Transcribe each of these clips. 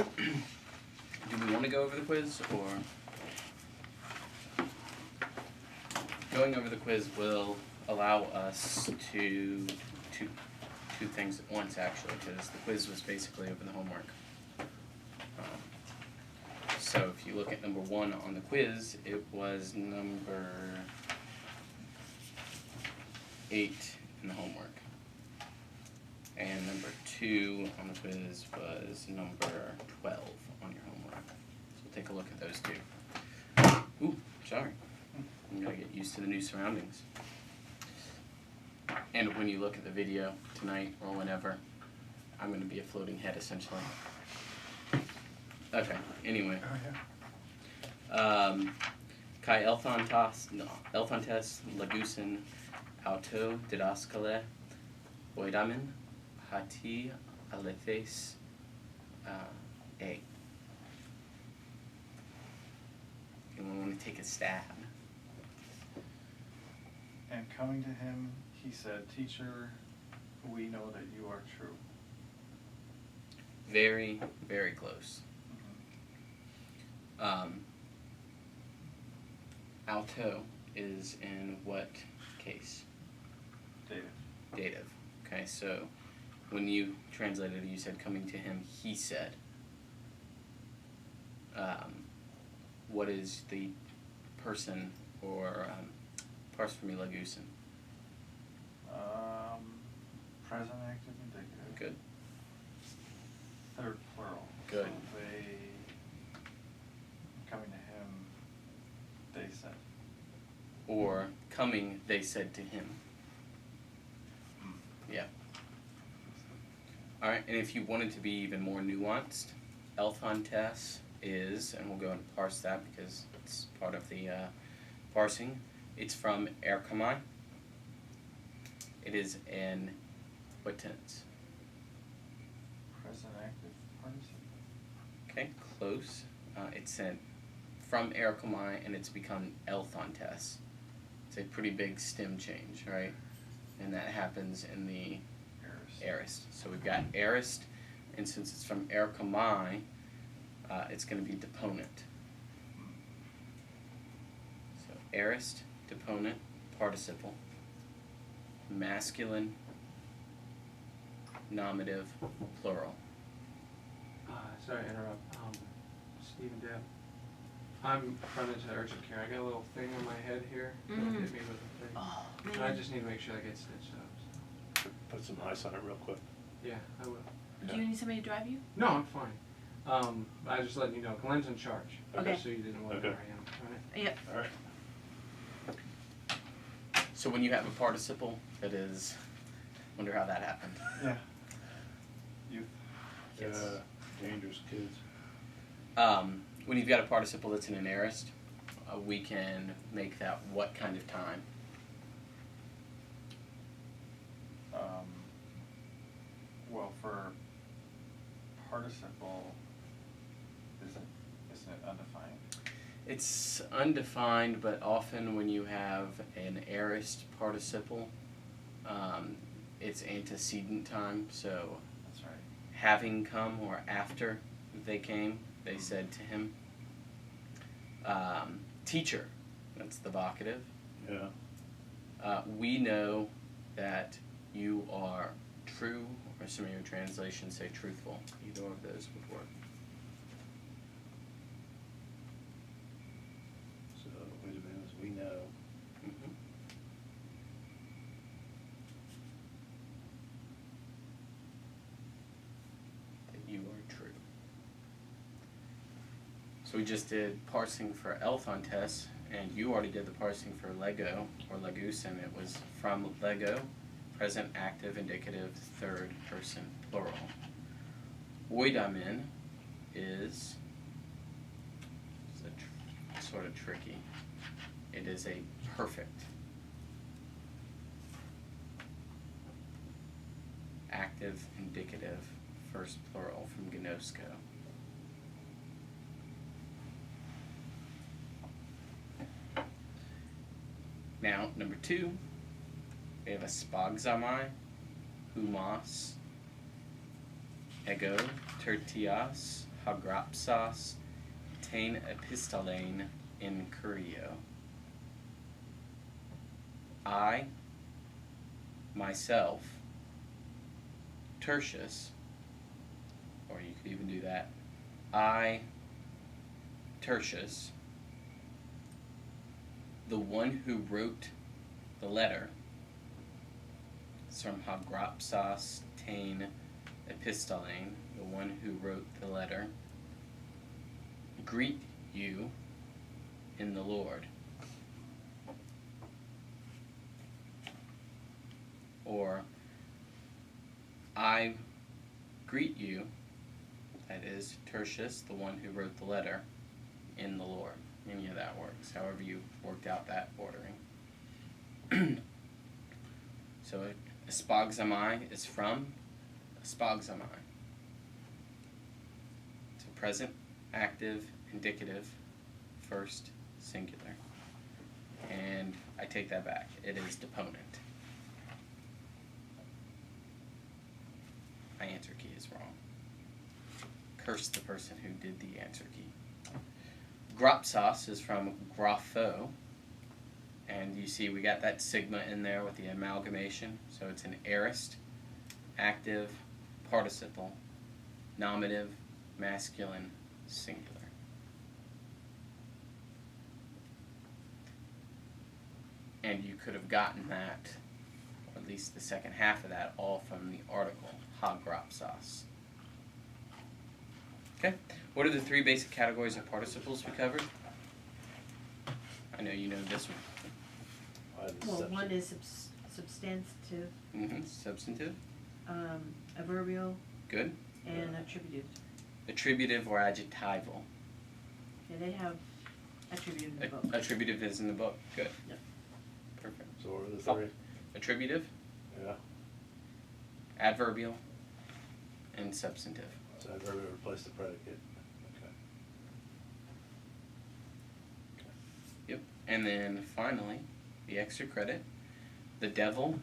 Do we want to go over the quiz, or going over the quiz will allow us to two things at once, actually, because the quiz was basically over the homework. So if you look at number 1 on the quiz, it was number 8 in the homework. And number 2 on the quiz was number 12 on your homework. So we'll take a look at those 2. Ooh, sorry. I'm gonna get used to the new surroundings. And when you look at the video tonight or whenever, I'm gonna be a floating head essentially. Okay, anyway. Kai Elfontes Lagusen Auto Didaskale Oidamin Hati Alethes A. Anyone want to take a stab? And coming to him, he said, "Teacher, we know that you are true." Very, very close. Alto is in what case? Dative. Okay, so when you translated it, you said coming to him, he said. What is the person, or parse for me, Lagusen? Present active indicative. Good. Third plural. Good. So they, coming to him, they said. Or coming, they said to him. Yeah. Alright, and if you wanted to be even more nuanced, Elfontes is, and we'll go and parse that because it's part of the parsing, it's from Erkamai. It is in what tense? Present active participle. Okay, close. It's from Erkamai and it's become Elfontes. It's a pretty big stem change, right? And that happens in the aorist. So we've got aorist, and since it's from Erkamai, it's going to be deponent. So aorist, deponent, participle, masculine, nominative, plural. Sorry to interrupt. Stephen Depp. I'm running to urgent care. I got a little thing on my head here. Hit me with a thing. Oh, And I just need to make sure I get stitched up. So. Put some ice on it real quick. Yeah, I will. Do you need somebody to drive you? No, I'm fine. I just letting you know. Glenn's in charge. Okay. So you didn't know where I am. All right? Yep. All right. So when you have a participle that is, wonder how that happened. Yeah. Youth. Yes. Dangerous kids. When you've got a participle that's in an aorist, we can make that what kind of time? Well, for participle, isn't it undefined? It's undefined, but often when you have an aorist participle, it's antecedent time, so That's right. having come or after they came, they said to him. Teacher, that's the vocative. Yeah. We know that you are true, or some of your translations say truthful. Either of those would work. So, wait a minute, we know. Mm-hmm. That you are true. So we just did parsing for Elfontes, and you already did the parsing for Lego, or Lagusen. It was from Lego, present active indicative, third person plural. Oidamin is sort of tricky. It is a perfect active indicative, first plural from Gnosko. Now, number 2, we have a spagzamai, humas, ego, tertias, hagropsos tein epistolain in curio. I, myself, Tertius, or you could even do that, I, Tertius, the one who wrote the letter, it's from hagropsos tein epistolain, the one who wrote the letter, greet you in the Lord. Or, I greet you, that is, Tertius, the one who wrote the letter, in the Lord. Any of that works, however you worked out that ordering. So, espogzomai is from espogzomai. So, present, active, indicative, first, singular. And I take that back. It is deponent. My answer key is wrong. Curse the person who did the answer key. Gropsos is from grapho. And you see we got that sigma in there with the amalgamation. So it's an aorist, active, participle, nominative, masculine, singular. And you could have gotten that, or at least the second half of that, all from the article, hagropsos. Okay, what are the three basic categories of participles we covered? I know you know this one. Well, one is substantive, Substantive, adverbial, good. and attributive. Attributive or adjectival. Yeah, they have attributive in the book. Attributive is in the book, good. Yep. Perfect. So what are the three? Attributive, Yeah, adverbial, and substantive. so I've already replaced the predicate. Okay. Yep. And then finally, the extra credit. The devil,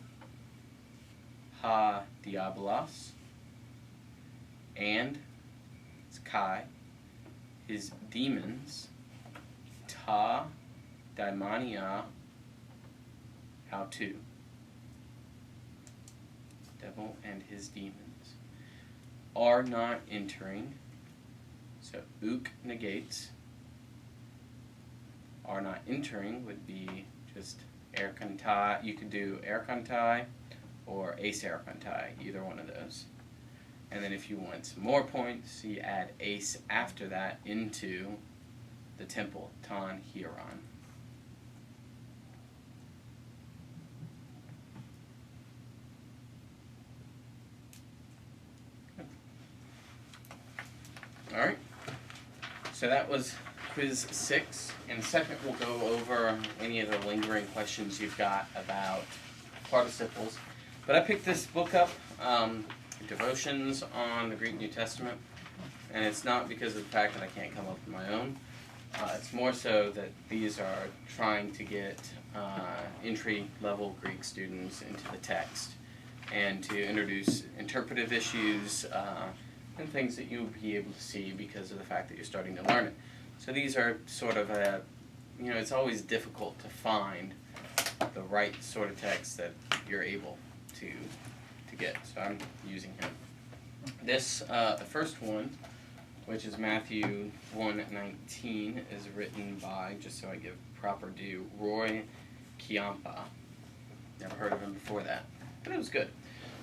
ha diabolos, and it's Kai, his demons, ta daimonia, how to. Devil and his demons are not entering, so ook negates. Are not entering would be just erkantai. You could do erkantai or ace erkantai, either one of those. And then if you want some more points, you add ace after that into the temple, tan hieron. Alright, so that was quiz 6. In second, we'll go over any of the lingering questions you've got about participles. But I picked this book up, Devotions on the Greek New Testament, and it's not because of the fact that I can't come up with my own. It's more so that these are trying to get entry-level Greek students into the text and to introduce interpretive issues and things that you'll be able to see because of the fact that you're starting to learn it. So these are sort of it's always difficult to find the right sort of text that you're able to get. So I'm using him. This, the first one, which is Matthew 1:19, is written by, just so I give proper due, Roy Chiampa. Never heard of him before that, but it was good.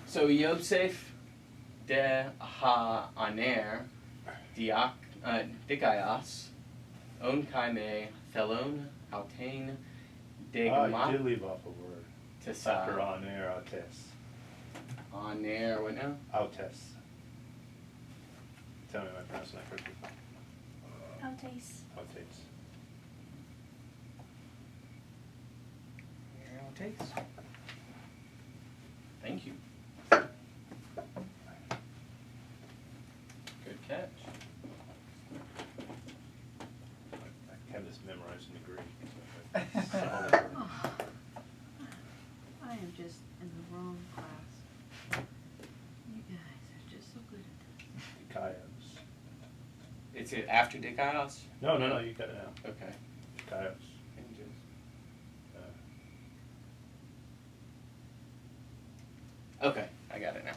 So Yosef de ha-aner dikaios on kaime thelon autain You degma did leave off a word. After on air, autes. On air, what now? Autes. Tell me if I pronounced that correctly. Autes. Autes. Thank you. Good catch. I have this memorized in the Greek. Oh, I am just in the wrong class. You guys are just so good at this. Dikaios. Is it after dikaios? No, you got it now. Okay. Dikaios. Okay, I got it now.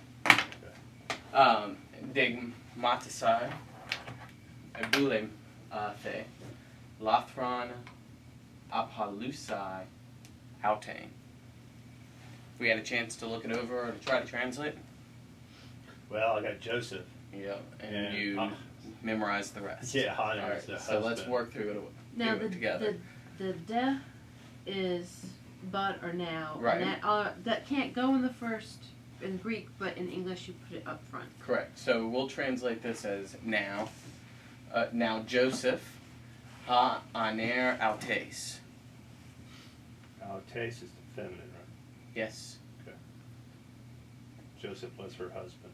Okay. Digmatasai, Ebule the, Lathron, Aphalusai, Autane. If we had a chance to look it over or to try to translate, Well, I got Joseph. yeah, and Yeah. you memorized the rest. Yeah, I know. Alright, so let's work through it, Now, through it together. the de is but or now. Right. And that can't go in the first in Greek, but in English you put it up front. Correct. So we'll translate this as now. Now Joseph, ha aner autes. Autes is the feminine, right? Yes. Joseph was her husband.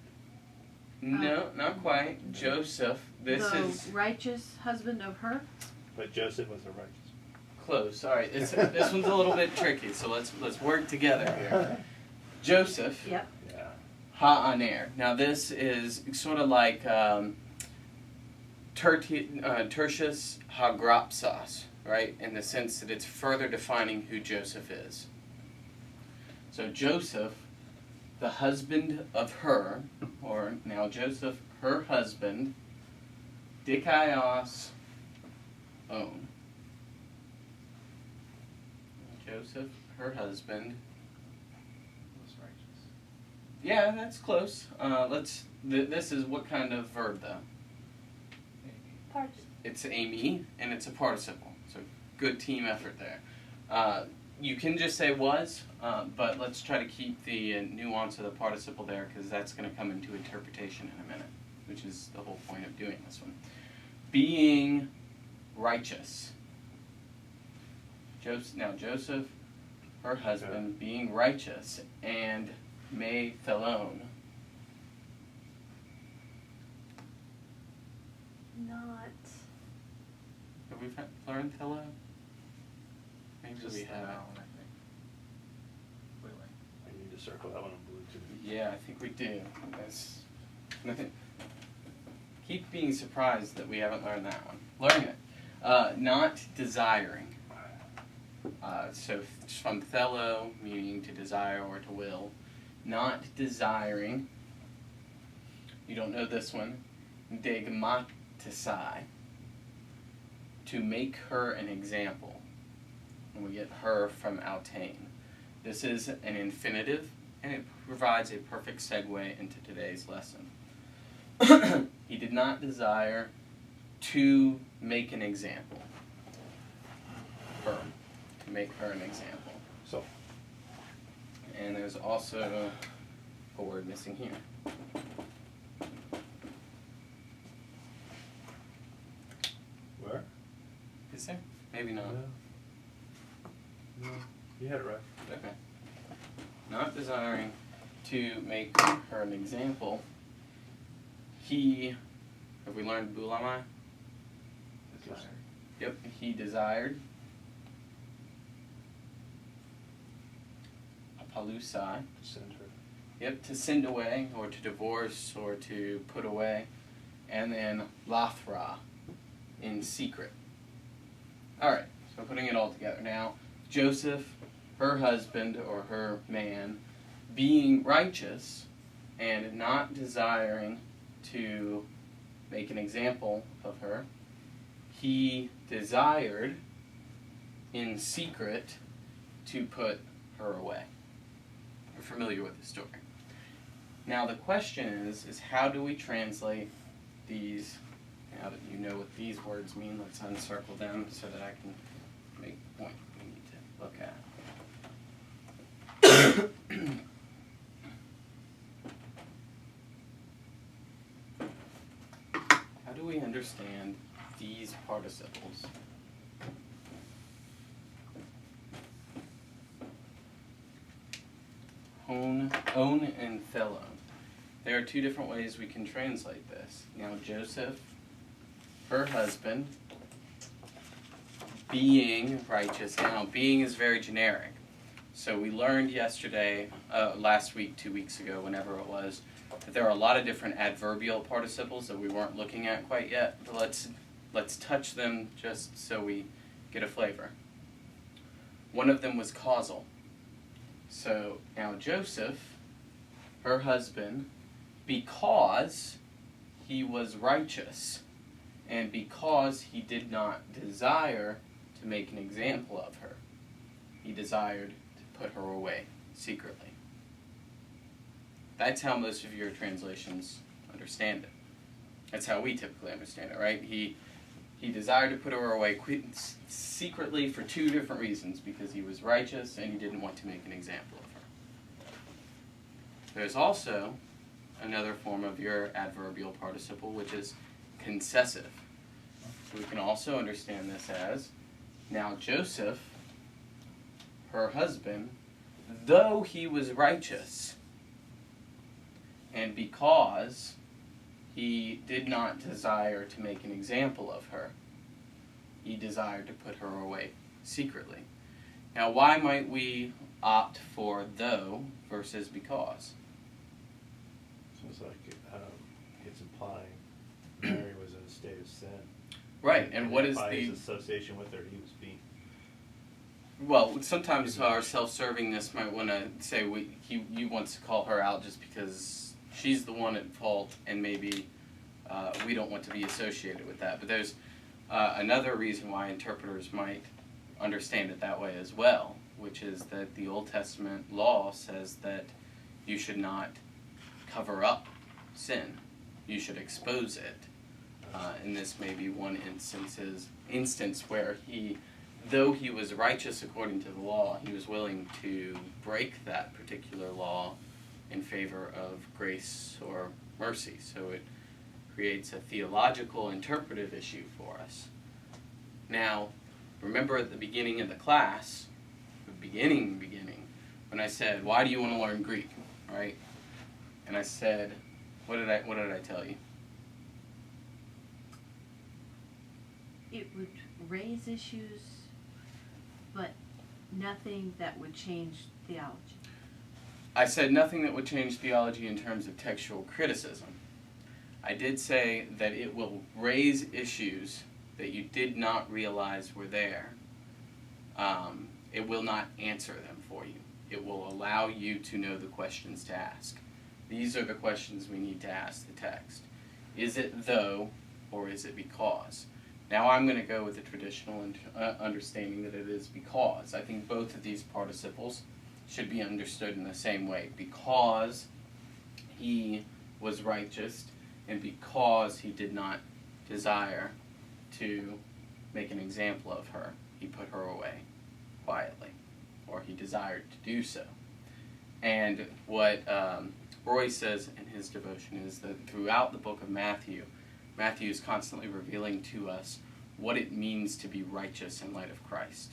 No, not quite. Joseph. This the is righteous husband of her. But Joseph was a righteous. close. All right. This one's a little bit tricky. So let's work together here. Joseph. Yep. Yeah. Ha aner. Now this is sort of like Tertius Hagrapsas, right? In the sense that it's further defining who Joseph is. So Joseph, the husband of her, or now Joseph, her husband, dikaios own. Joseph, her husband. Was righteous. Yeah, that's close. This is what kind of verb though? Part. It's Amy, and it's a participle. So good team effort there. You can just say was, but let's try to keep the nuance of the participle there because that's going to come into interpretation in a minute, which is the whole point of doing this one. Being righteous. Joseph, her husband, being righteous, and me thelone. Not. Have we learned thelo? Maybe Just we the have. noun, I think. Wait. I need to circle that one in blue too. Yeah, I think we do. That's nothing. Keep being surprised that we haven't learned that one. Learn it. Not desiring. So from thelo, meaning to desire or to will. Not desiring. You don't know this one. Digmatasai. To make her an example. And we get her from Autane. This is an infinitive, and it provides a perfect segue into today's lesson. He did not desire to make an example. Her. To make her an example. So, And there's also a word missing here. where? Is there? Maybe not. No. You had it right. Okay. Not desiring to make her an example. He, have we learned bulamai? Desire. Yep, he desired. Apalusai. Send her. Yep, to send away, or to divorce, or to put away. And then Lathra, in secret. Alright, so putting it all together now. Joseph, her husband, or her man, being righteous, and not desiring to make an example of her, he desired, in secret, to put her away. You're familiar with the story. Now the question is how do we translate these? Now that you know what these words mean, let's uncircle them so that I can make the point we need to look at. How do we understand these participles? Own and thelon. There are two different ways we can translate this. Now Joseph, her husband, being righteous. Now being is very generic. So we learned yesterday, last week, 2 weeks ago, whenever it was, that there are a lot of different adverbial participles that we weren't looking at quite yet, but let's touch them just so we get a flavor. One of them was causal. So now Joseph, her husband, because he was righteous and because he did not desire to make an example of her, he desired to put her away secretly. That's how most of your translations understand it. That's how we typically understand it, right? He desired to put her away secretly for two different reasons, because he was righteous and he didn't want to make an example of her. There's also another form of your adverbial participle, which is concessive. So we can also understand this as, now Joseph, her husband, though he was righteous, and because he did not desire to make an example of her, he desired to put her away secretly. Now, why might we opt for though versus because? So it's like, it's implying Mary was in a state of sin. Right, and what is by the... his association with her, he was being... Well, sometimes our self-servingness might want to say he wants to call her out just because she's the one at fault, and maybe we don't want to be associated with that. But there's another reason why interpreters might understand it that way as well, which is that the Old Testament law says that you should not cover up sin. You should expose it. And this may be one instance where though he was righteous according to the law, he was willing to break that particular law in favor of grace or mercy. So it creates a theological interpretive issue for us. Now, remember at the beginning of the class, beginning, when I said, why do you want to learn Greek, right? And I said, what did I tell you? It would raise issues, but nothing that would change theology. I said nothing that would change theology in terms of textual criticism. I did say that it will raise issues that you did not realize were there. It will not answer them for you. It will allow you to know the questions to ask. These are the questions we need to ask the text. Is it though, or is it because? Now I'm going to go with the traditional understanding that it is because. I think both of these participles should be understood in the same way. Because he was righteous, and because he did not desire to make an example of her, he put her away quietly, or he desired to do so. And what Roy says in his devotion is that throughout the book of Matthew, Matthew is constantly revealing to us what it means to be righteous in light of Christ.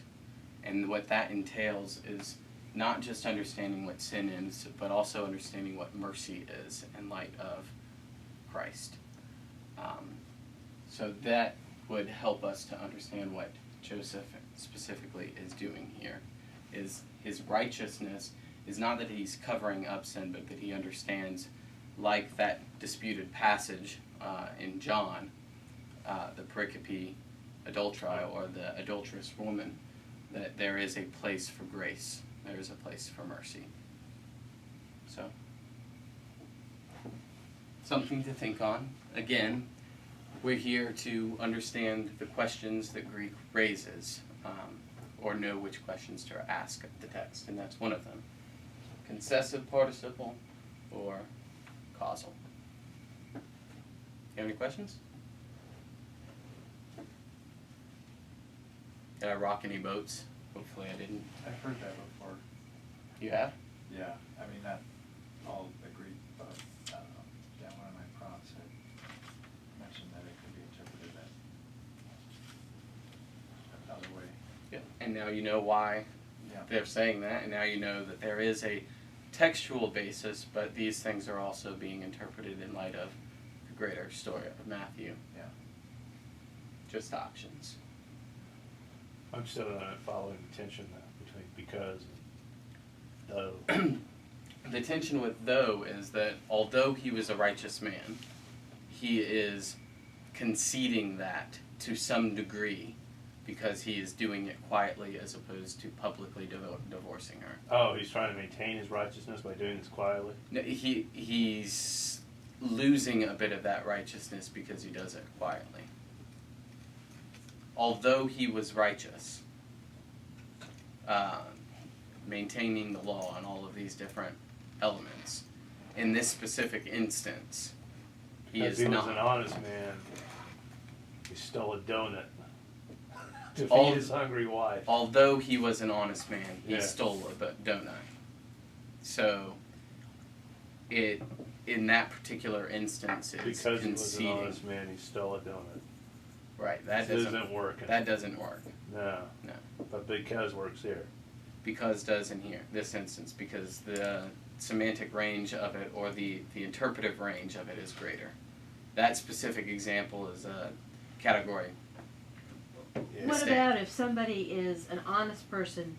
And what that entails is not just understanding what sin is, but also understanding what mercy is in light of Christ. So that would help us to understand what Joseph specifically is doing here. Is his righteousness is not that he's covering up sin, but that he understands, like that disputed passage in John, the pericope adulterae, or the adulterous woman, that there is a place for grace. There is a place for mercy. So, something to think on. Again, we're here to understand the questions that Greek raises, or know which questions to ask of the text, and that's one of them. Concessive participle or causal. You have any questions? Did I rock any boats? Hopefully I didn't. I've heard that before. You have? Yeah, I mean, not all agreed, but, yeah, one of my profs had mentioned that it could be interpreted that other way. Yeah. And now you know why Yeah. they're saying that, and now you know that there is a textual basis, but these things are also being interpreted in light of the greater story of Matthew. Yeah. Just options. I'm still not following the tension between because and though. The tension with though is that although he was a righteous man, he is conceding that to some degree because he is doing it quietly as opposed to publicly divorcing her. Oh, he's trying to maintain his righteousness by doing this quietly? No, he's losing a bit of that righteousness because he does it quietly. Although he was righteous, maintaining the law and all of these different elements, in this specific instance, he Because is he not. was an honest man. He stole a donut to All- feed his hungry wife. Although he was an honest man, he Yeah. stole a donut. So, in that particular instance, it's Because he was an conceding. honest man, he stole a donut. Right, that This doesn't isn't working. that doesn't work. No. No. But because works here. Because does in here, this instance, because the semantic range of it or the interpretive range of it is greater. That specific example is a category. Yeah. What Mistake. about if somebody is an honest person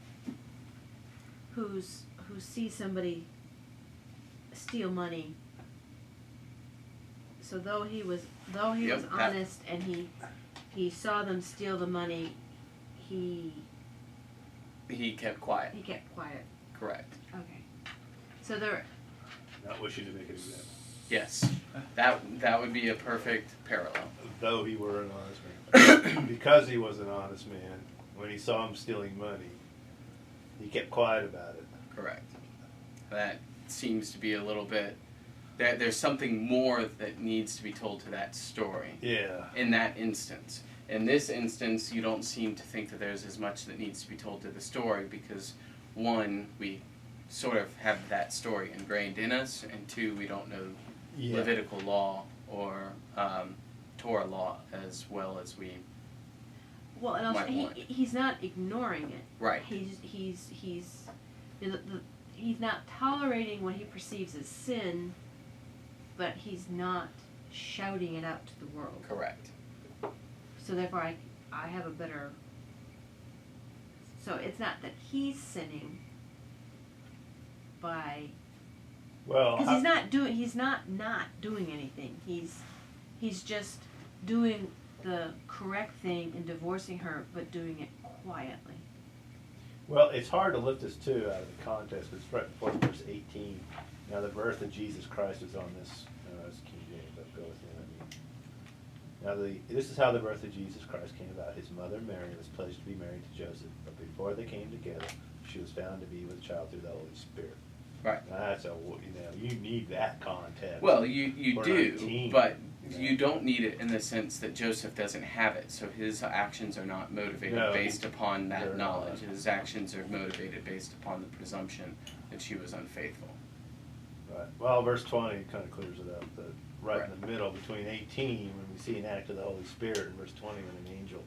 who sees somebody steal money? So though he was Yep, that- honest and he saw them steal the money, he He kept quiet. kept quiet. Correct. Okay. So there. Not wishing to make an example. Yes. That would be a perfect parallel. Though he were an honest man. Because he was an honest man, when he saw him stealing money, he kept quiet about it. Correct. That seems to be a little bit. There's something more that needs to be told to that story. Yeah. In that instance. In this instance, you don't seem to think that there's as much that needs to be told to the story because, one, we sort of have that story ingrained in us, and two, we don't know Yeah. Levitical law or Torah law as well as we. Well, and also My point. he's not ignoring it. Right. He's not tolerating what he perceives as sin, but he's not shouting it out to the world. Correct. So therefore, I have a better. So it's not that he's sinning by Well, because he's not doing anything. He's just doing the correct thing in divorcing her, but doing it quietly. well, it's hard to lift this too out of the context. It's right before verse 18. Now the birth of Jesus Christ is on this. It's King James. I'll go with him. Now this is how the birth of Jesus Christ came about. His mother Mary was pledged to be married to Joseph, but before they came together, she was found to be with child through the Holy Spirit. Right. Now that's you need that context. Well, you Or do, 19, but you know. you don't need it in the sense that Joseph doesn't have it. So his actions are not motivated No, based upon they're that knowledge. not. His actions are motivated based upon the presumption that she was unfaithful. Right. Well, verse 20 kind of clears it up. That right in Right. the middle, between 18, when we see an act of the Holy Spirit, and verse 20, when an angel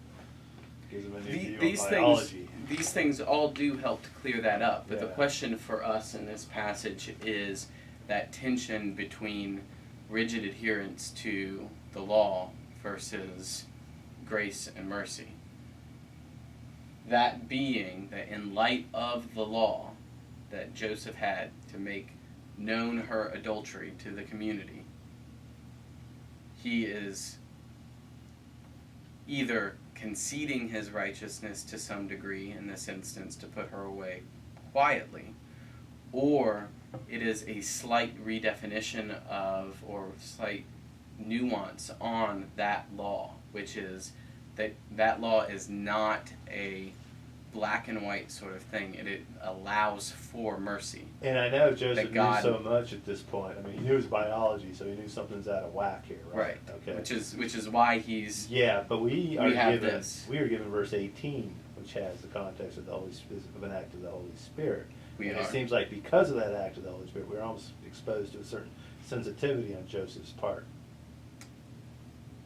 gives him a new view These of things, biology. these things all do help to clear that up. But the Yeah. question for us in this passage is that tension between rigid adherence to the law versus grace and mercy. That being that in light of the law that Joseph had to make known her adultery to the community, he is either conceding his righteousness to some degree, in this instance to put her away quietly, or it is a slight redefinition of, or slight nuance on that law, which is that law is not a black and white sort of thing. It allows for mercy. And I know Joseph that God- knew so much at this point. I mean, he knew his biology, so he knew something's out of whack here, right? Okay. Which is why he's Yeah, but we are have given this. we are given verse 18, which has the context of the of an act of the Holy Spirit. we and are it seems like because of that act of the Holy Spirit, we're almost exposed to a certain sensitivity on Joseph's part,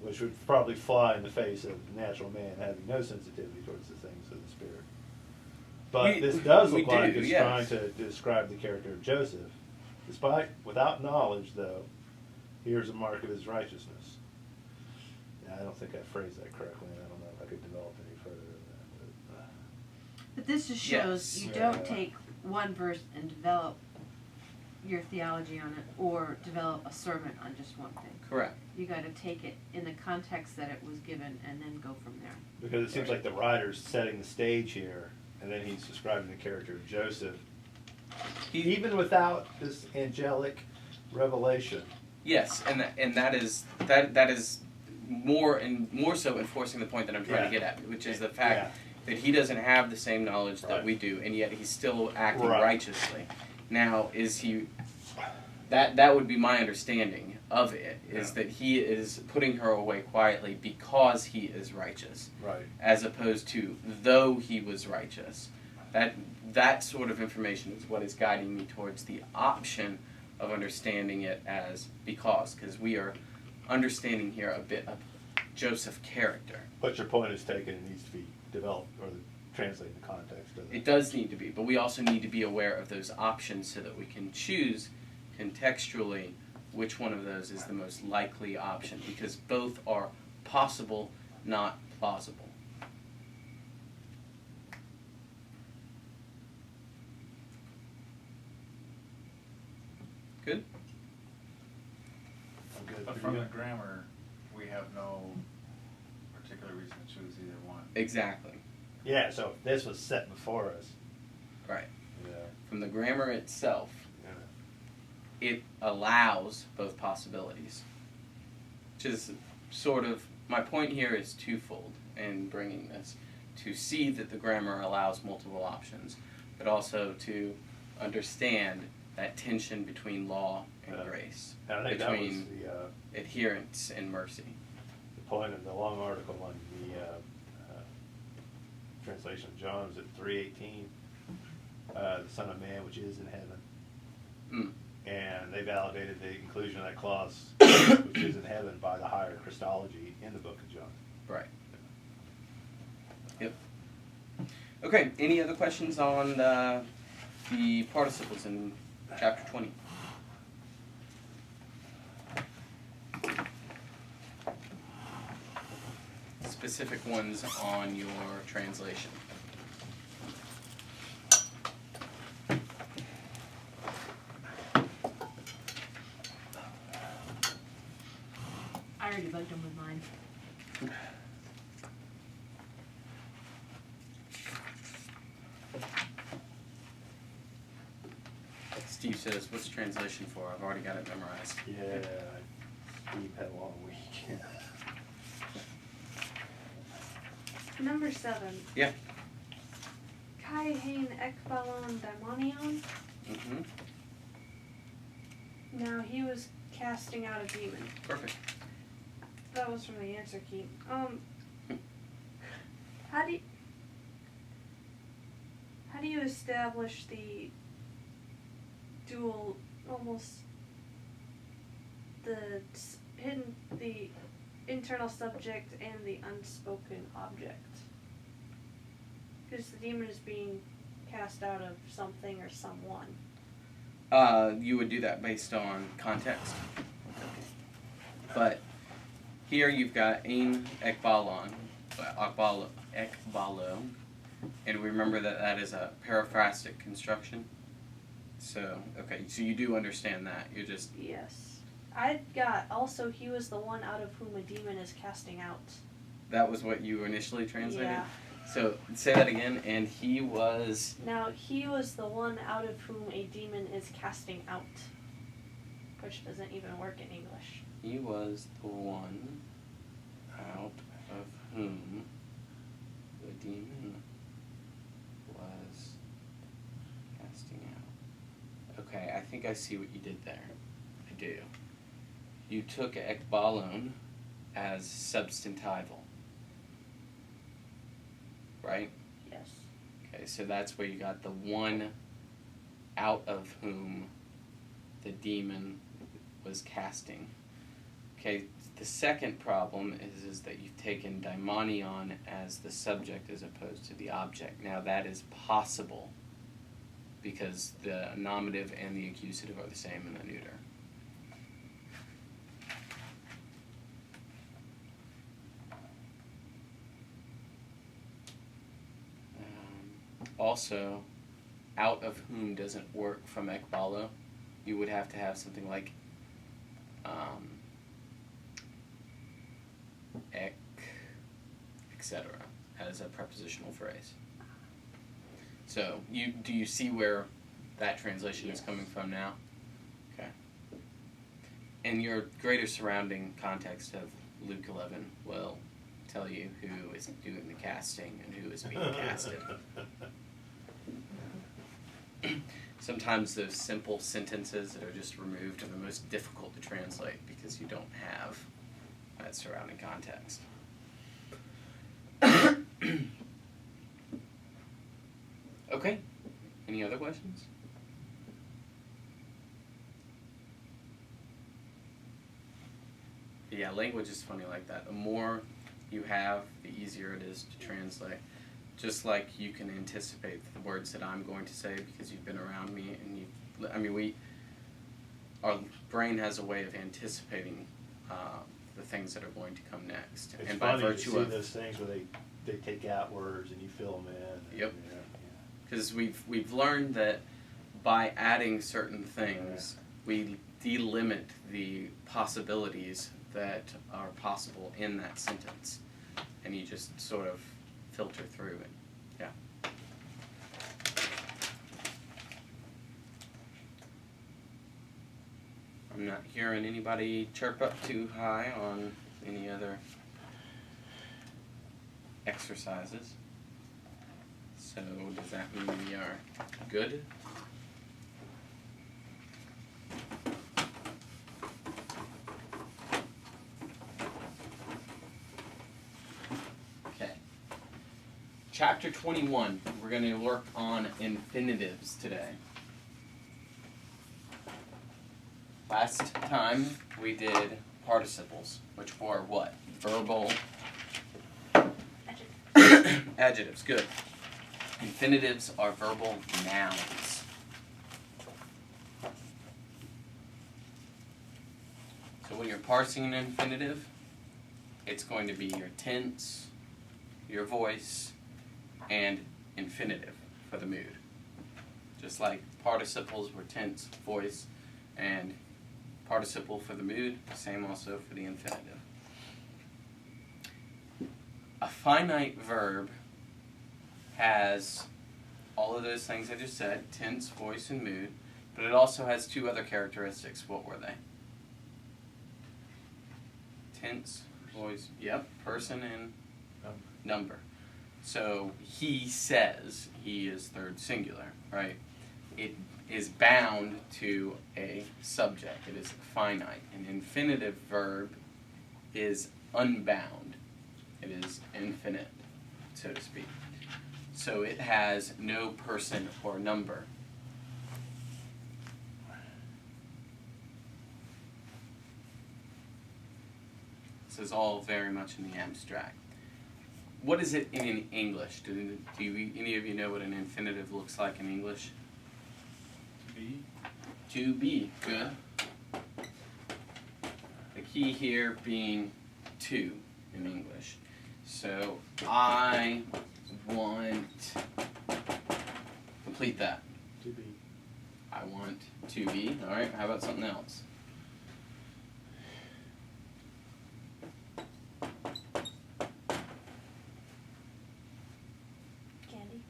which would probably fly in the face of natural man having no sensitivity towards the things of the Spirit. But this does we look like do, it's yes. trying to describe the character of Joseph. Without knowledge, though, here's a mark of his righteousness. Now, I don't think I phrased that correctly, and I don't know if I could develop any further than that. But this just shows Yes. you Yeah. don't take one verse and develop your theology on it or develop a sermon on just one thing. Correct. You gotta take it in the context that it was given and then go from there. Because it seems like the writer's setting the stage here, and then he's describing the character of Joseph, even without this angelic revelation. Yes, and that is more so enforcing the point that I'm trying to Yeah. get at, which is the fact that he doesn't have the same knowledge that Right. we do, and yet he's still acting Right. righteously. Now, is he? That would be my understanding of it, is Yeah. that he is putting her away quietly because he is righteous, Right. as opposed to though he was righteous. That sort of information is what is guiding me towards the option of understanding it as because we are understanding here a bit of Joseph's character. But your point is taken, it needs to be developed or translated in the context of It does need to be, but we also need to be aware of those options so that we can choose contextually which one of those is the most likely option, because both are possible, not plausible. Good? I'm good. But from the grammar, we have no particular reason to choose either one. Exactly. Yeah, so if this was set before us. Right. Yeah. From the grammar itself, Yeah. it allows both possibilities. Which is sort of, my point here is twofold in bringing this. To see that the grammar allows multiple options, but also to understand that tension between law and Yeah. grace, And I think that was between adherence and mercy. the point of the long article on the translation of John was at 3:18, the Son of Man which is in heaven. Mm. And they validated the inclusion of that clause, which is in heaven, by the higher Christology in the book of John. Right. Yep. Okay, any other questions on the participles in chapter 20? Specific ones on your translation. I already bugged him with mine. Steve says, what's the translation for? I've already got it memorized. Yeah, Steve had a long week. Number 7. Yeah. Kai hein ekbalon daimonion. Mm-hmm. Now he was casting out a demon. Perfect. That was from the answer key. How do you establish the dual, almost the internal subject and the unspoken object? Because the demon is being cast out of something or someone. You would do that based on context. But here you've got ein ekbalon, ekbalo, and remember that is a paraphrastic construction. So, okay, so you do understand that. You're just, Yes. I got also he was the one out of whom a demon is casting out. that was what you initially translated? Yeah. So, say that again, and he was, Now he was the one out of whom a demon is casting out. Which doesn't even work in English. he was the one out of whom the demon was casting out. Okay, I think I see what you did there. I do. You took ekbalon as substantival. Right? Yes. Okay, so that's where you got the one out of whom the demon was casting. Okay, the second problem is that you've taken daimonion as the subject as opposed to the object. Now that is possible because the nominative and the accusative are the same in the neuter. Also, out of whom doesn't work from ekbalo. you would have to have something like etc. as a prepositional phrase. So do you see where that translation is coming from now? Okay. And your greater surrounding context of Luke 11 will tell you who is doing the casting and who is being casted. Sometimes those simple sentences that are just removed are the most difficult to translate because you don't have that surrounding context. Okay. Any other questions? Yeah, language is funny like that. The more you have, the easier it is to translate. Just like you can anticipate the words that I'm going to say because you've been around me and our brain has a way of anticipating the things that are going to come next. It's and by funny to virtue see of those things where they take out words and you fill them in. Yep. Yeah. because we've learned that by adding certain things, we delimit the possibilities that are possible in that sentence, and you just sort of filter through it. Yeah. I'm not hearing anybody chirp up too high on any other exercises. So does that mean we are good? Okay. Chapter 21, we're going to work on infinitives today. Last time we did participles, which were what? Verbal adjectives. Good. Infinitives are verbal nouns. So when you're parsing an infinitive, it's going to be your tense, your voice, and infinitive for the mood. Just like participles were tense, voice, and participle for the mood, same also for the infinitive. A finite verb has all of those things I just said, tense, voice, and mood, but it also has two other characteristics. What were they? Tense, voice, yep, person, and number. So he says, he is third singular, right? It is bound to a subject. It is finite. An infinitive verb is unbound. It is infinite, so to speak. So it has no person or number. This is all very much in the abstract. What is it in English? Do any of you know what an infinitive looks like in English? To be. Good. The key here being to in English. So I want, complete that. To be. I want to be. All right, how about something else? Candy.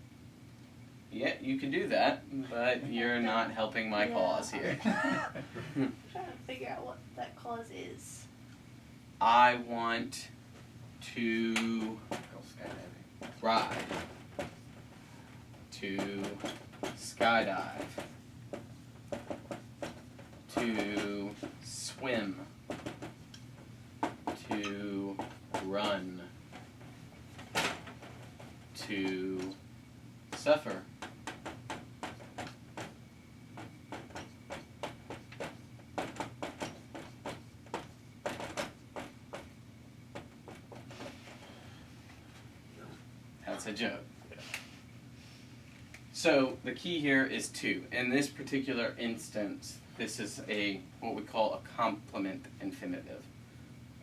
Yeah, you can do that, but you're not helping my Yeah. cause here. I'm trying to figure out what that cause is. I want to ride, to skydive, to swim, to run, to suffer. That's a joke. So the key here is to. In this particular instance, this is what we call a complement infinitive,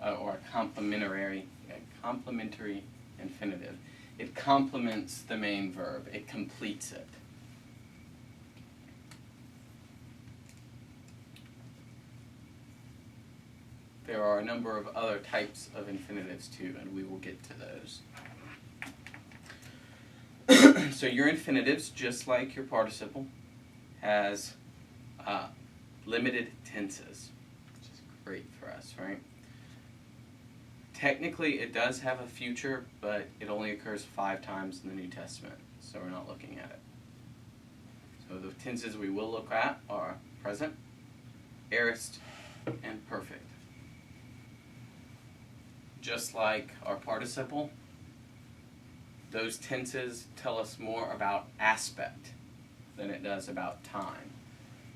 or a complementary infinitive. It complements the main verb. It completes it. are a number of other types of infinitives too, and we will get to those. So your infinitives, just like your participle, has limited tenses, which is great for us, right? Technically, it does have a future, but it only occurs 5 times in the New Testament, so we're not looking at it. So the tenses we will look at are present, aorist, and perfect. Just like our participle, those tenses tell us more about aspect than it does about time.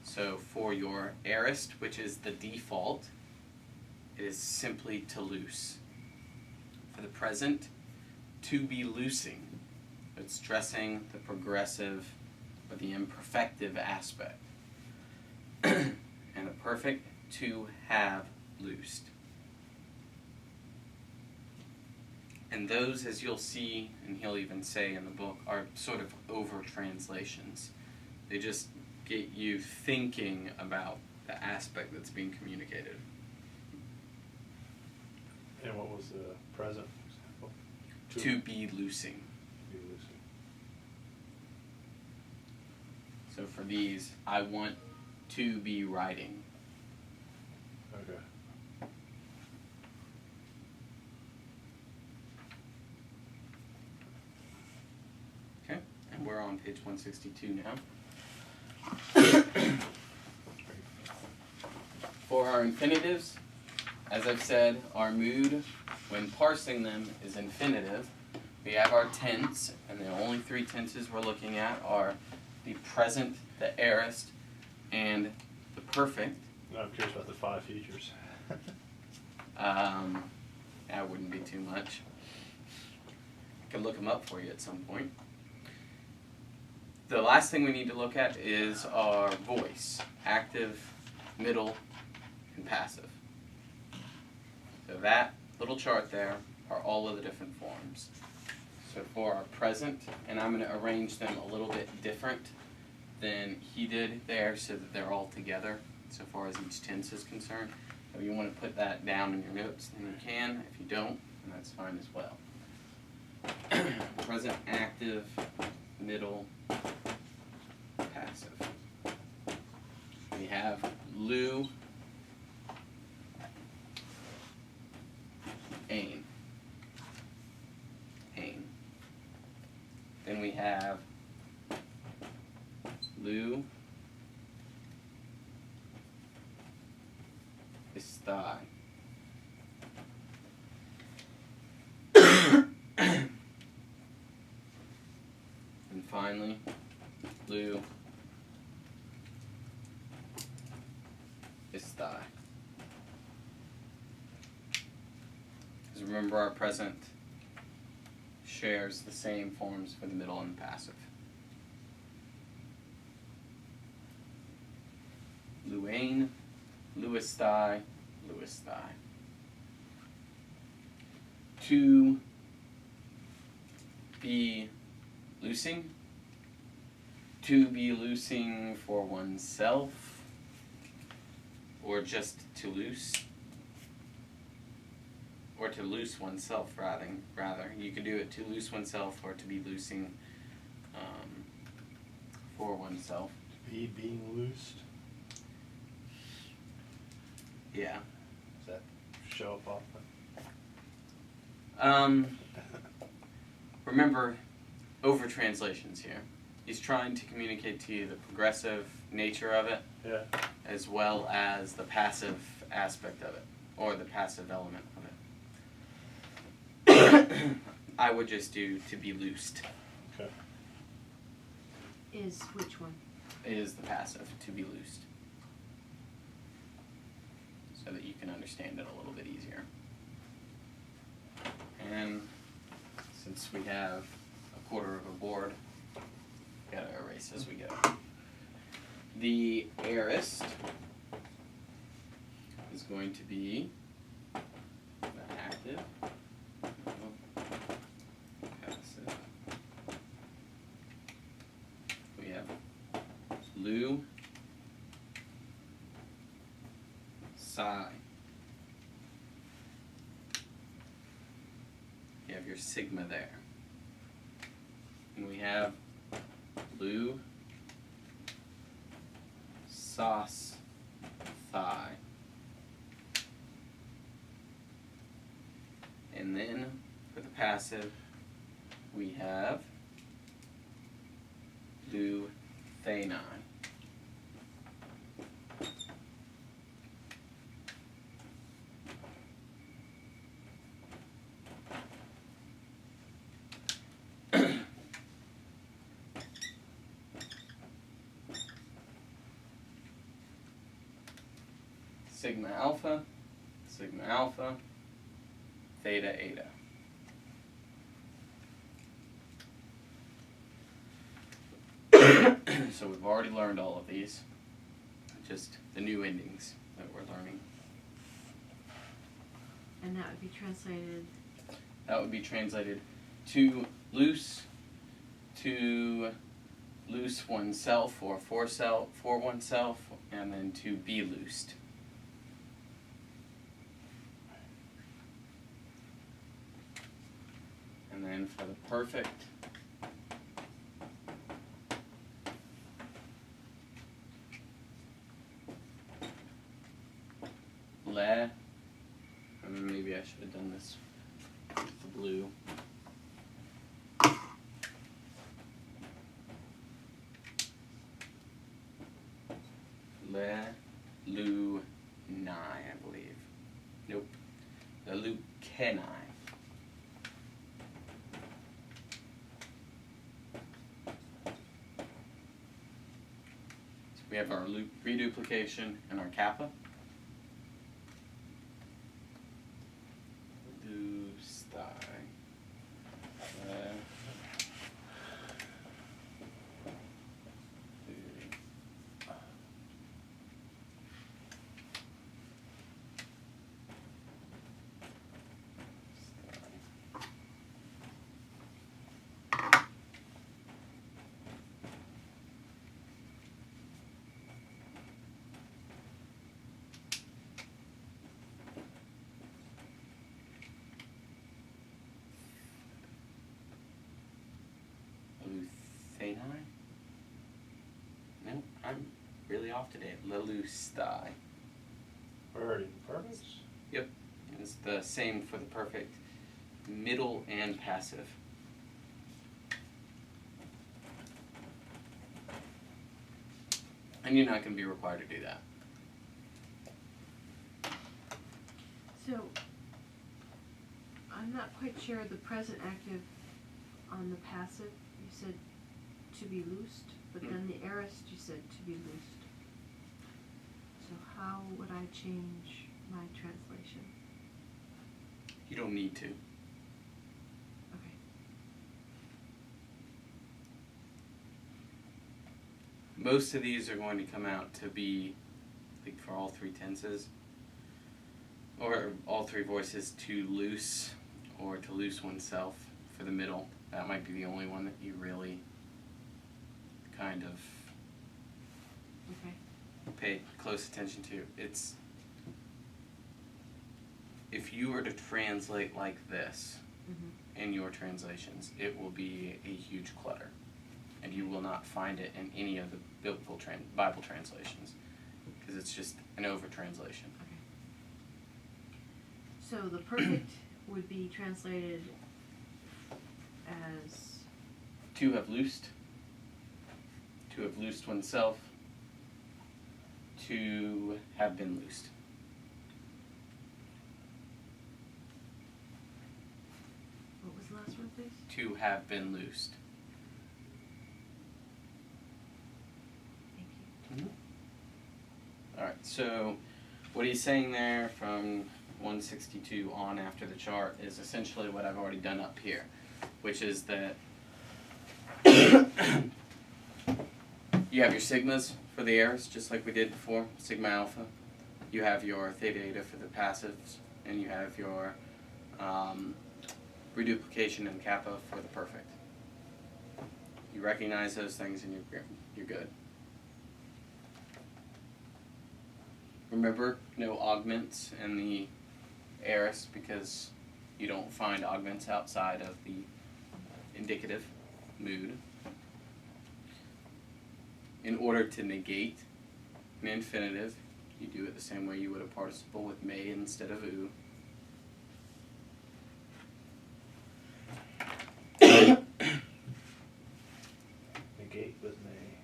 So for your aorist, which is the default, it is simply to loose. For the present, to be loosing. It's stressing the progressive or the imperfective aspect. And the perfect, to have loosed. And those, as you'll see, and he'll even say in the book, are sort of over translations. They just get you thinking about the aspect that's being communicated. And what was the present example? To be loosing. Be loosing. So for these, I want to be writing. Okay. Okay, and we're on page 162 now. For our infinitives, as I've said, our mood when parsing them is infinitive. We have our tense, and the only 3 tenses we're looking at are the present, the aorist, and the perfect. I'm curious about the 5 futures. That wouldn't be too much. I could look them up for you at some point. The last thing we need to look at is our voice, active, middle, and passive. So that little chart there are all of the different forms. So for our present, and I'm going to arrange them a little bit different than he did there so that they're all together so far as each tense is concerned. If you want to put that down in your notes, then you can. If you don't, then that's fine as well. Present, active, middle, passive. We have Lou, Ain. Then we have Lou, Istai. And finally, Lou, Istai. Because remember, our present shares the same forms for the middle and the passive. Luain, Lewistai, Lewistai. To be loosing. To be loosing for oneself. Or just to loose. Or to loose oneself, rather. You could do it to loose oneself or to be loosing for oneself. Be being loosed. Yeah. Does that show up often? Remember, over translations here. He's trying to communicate to you the progressive nature of it, Yeah. as well as the passive aspect of it, or the passive element of it. I would just do to be loosed. Okay. Is which one? It is the passive, to be loosed. So that you can understand it a little bit easier. And since we have a quarter of a board, we gotta erase as we go. The aorist is going to be the active, passive. We have Lou, Psi. your sigma there. And we have Lu, Sas, Thigh. And then for the passive, we have Lu, Thanai. Sigma alpha, theta, eta. So we've already learned all of these, just the new endings that we're learning. And that would be translated. That would be translated to loose oneself or for oneself, and then to be loosed. And then for the perfect, le, and maybe I should have done this with the blue. Le, lu, nai, I believe. Nope. Le, lu, kenai. So we have our reduplication and our kappa. Lu, stai. Thanai? No, I'm really off today. Lelustai. Already perfect. Yep. It's the same for the perfect middle and passive. And you're not going to be required to do that. So, I'm not quite sure the present active on the passive, you said to be loosed, but then the aorist you said to be loosed. So how would I change my translation? You don't need to. Okay. Most of these are going to come out to be, like for all three tenses, or all three voices, to loose or to loose oneself for the middle. That might be the only one that you really kind of pay close attention to. It's, if you were to translate like this in your translations, it will be a huge clutter, and you will not find it in any of the biblical Bible translations, because it's just an over translation. Okay. So the perfect would be translated as To have loosed oneself, to have been loosed. what was the last one, please? To have been loosed. Thank you. Alright, so what he's saying there from 162 on after the chart is essentially what I've already done up here, which is that you have your sigmas for the aorist, just like we did before, sigma alpha. You have your theta eta for the passives, and you have your reduplication and kappa for the perfect. You recognize those things and you're good. Remember, no augments in the aorist, because You don't find augments outside of the indicative mood. In order to negate an infinitive, you do it the same way you would a participle with may instead of oo. Negate with may.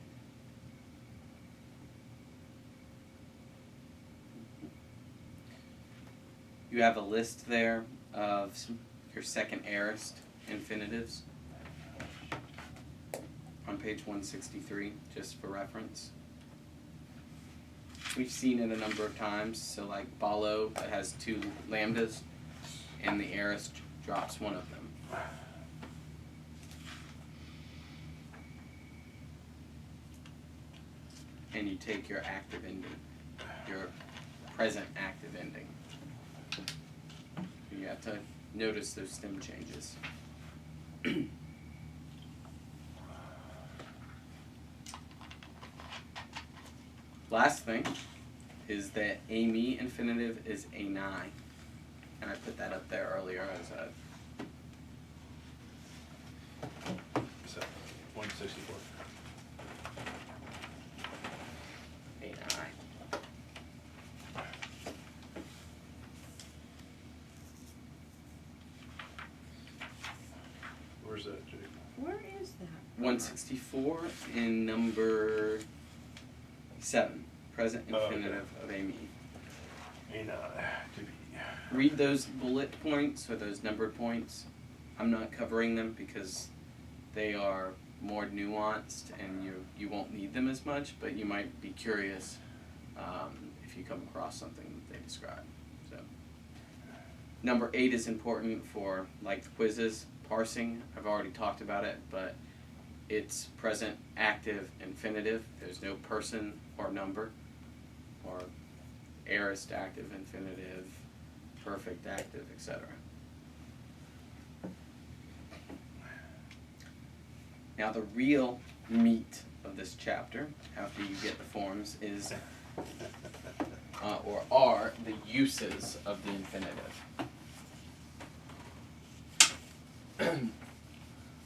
You have a list there of your second aorist infinitives on page 163, just for reference. We've seen it a number of times, so like balo, that has two lambdas, and the aorist drops one of them. And you take your active ending, your present active ending. You have to notice those stem changes. Last thing is that a me infinitive is a nigh. And I put that up there earlier as a So, 164. nigh. Where's that, Jake? Where is that? 164 in number 7, present Oh, okay. infinitive of a me. May not to be. Read those bullet points or those numbered points. I'm not covering them because they are more nuanced and you won't need them as much, but you might be curious if you come across something that they describe. So, number 8 is important for like the quizzes. Parsing, I've already talked about it, but it's present active infinitive. There's no person or number, or aorist active infinitive, perfect active, etc. Now the real meat of this chapter, after you get the forms, is or are the uses of the infinitive.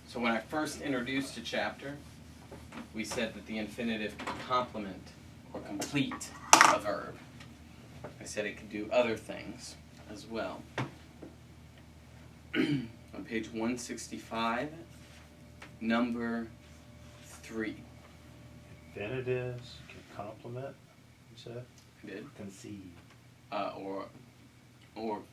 So when I first introduced a chapter, we said that the infinitive could complement or complete a verb. I said it could do other things as well. On page 165, number 3. Infinitives can complement, you said? I did. Conceive. Or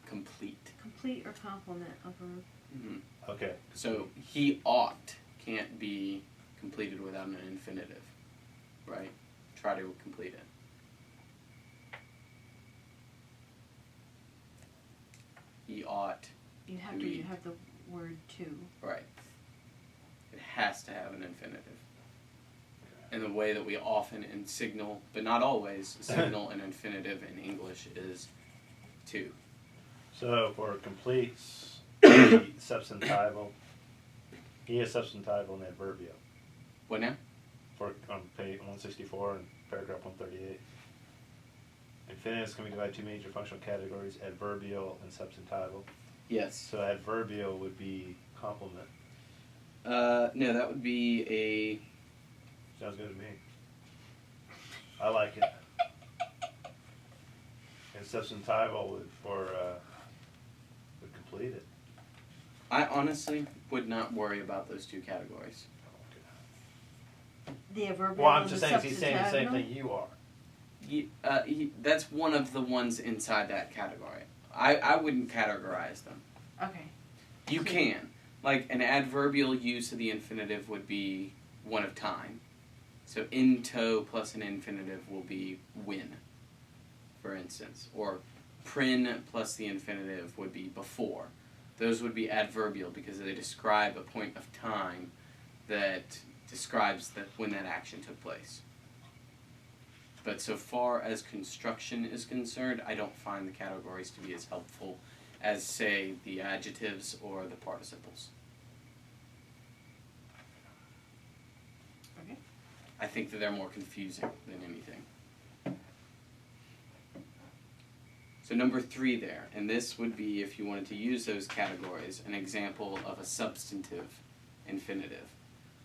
complete. Complete or complement a verb. Mm-hmm. Okay. So he ought can't be completed without an infinitive, right? Try to complete it. He ought, You have Do to we- have the word to. right. It has to have an infinitive. And the way that we often in signal, but not always, signal an infinitive in English is to. So for completes, the substantival, he is substantival and adverbial. What now? For on page 164 and paragraph 138. Infinitives can be divided into two major functional categories: adverbial and substantival. Yes. So adverbial would be complement. No, that would be a. Sounds good to me. I like it. And substantival would would complete it. I honestly would not worry about those two categories. The adverbial Well, I'm and just the saying he's saying the same substantival? thing you are. That's one of the ones inside that category. I wouldn't categorize them. Okay. You can. Like, an adverbial use of the infinitive would be one of time. So, in tow plus an infinitive will be when, for instance. Or prin plus the infinitive would be before. Those would be adverbial because they describe a point of time that describes when that action took place. But so far as construction is concerned, I don't find the categories to be as helpful as, say, the adjectives or the participles. Okay. I think that they're more confusing than anything. So number 3 there, and this would be, if you wanted to use those categories, an example of a substantive infinitive,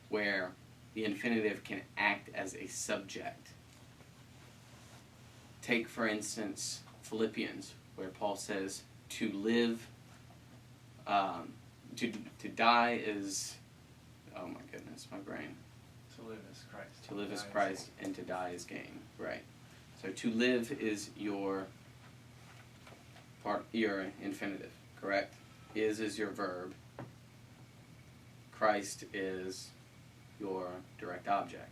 where the infinitive can act as a subject. Take, for instance, Philippians, where Paul says, to live, to die is, oh my goodness, my brain. To live is Christ. To live is Die Christ, and to die is gain. Right. So to live is your infinitive, correct? Is your verb. Christ is your direct object.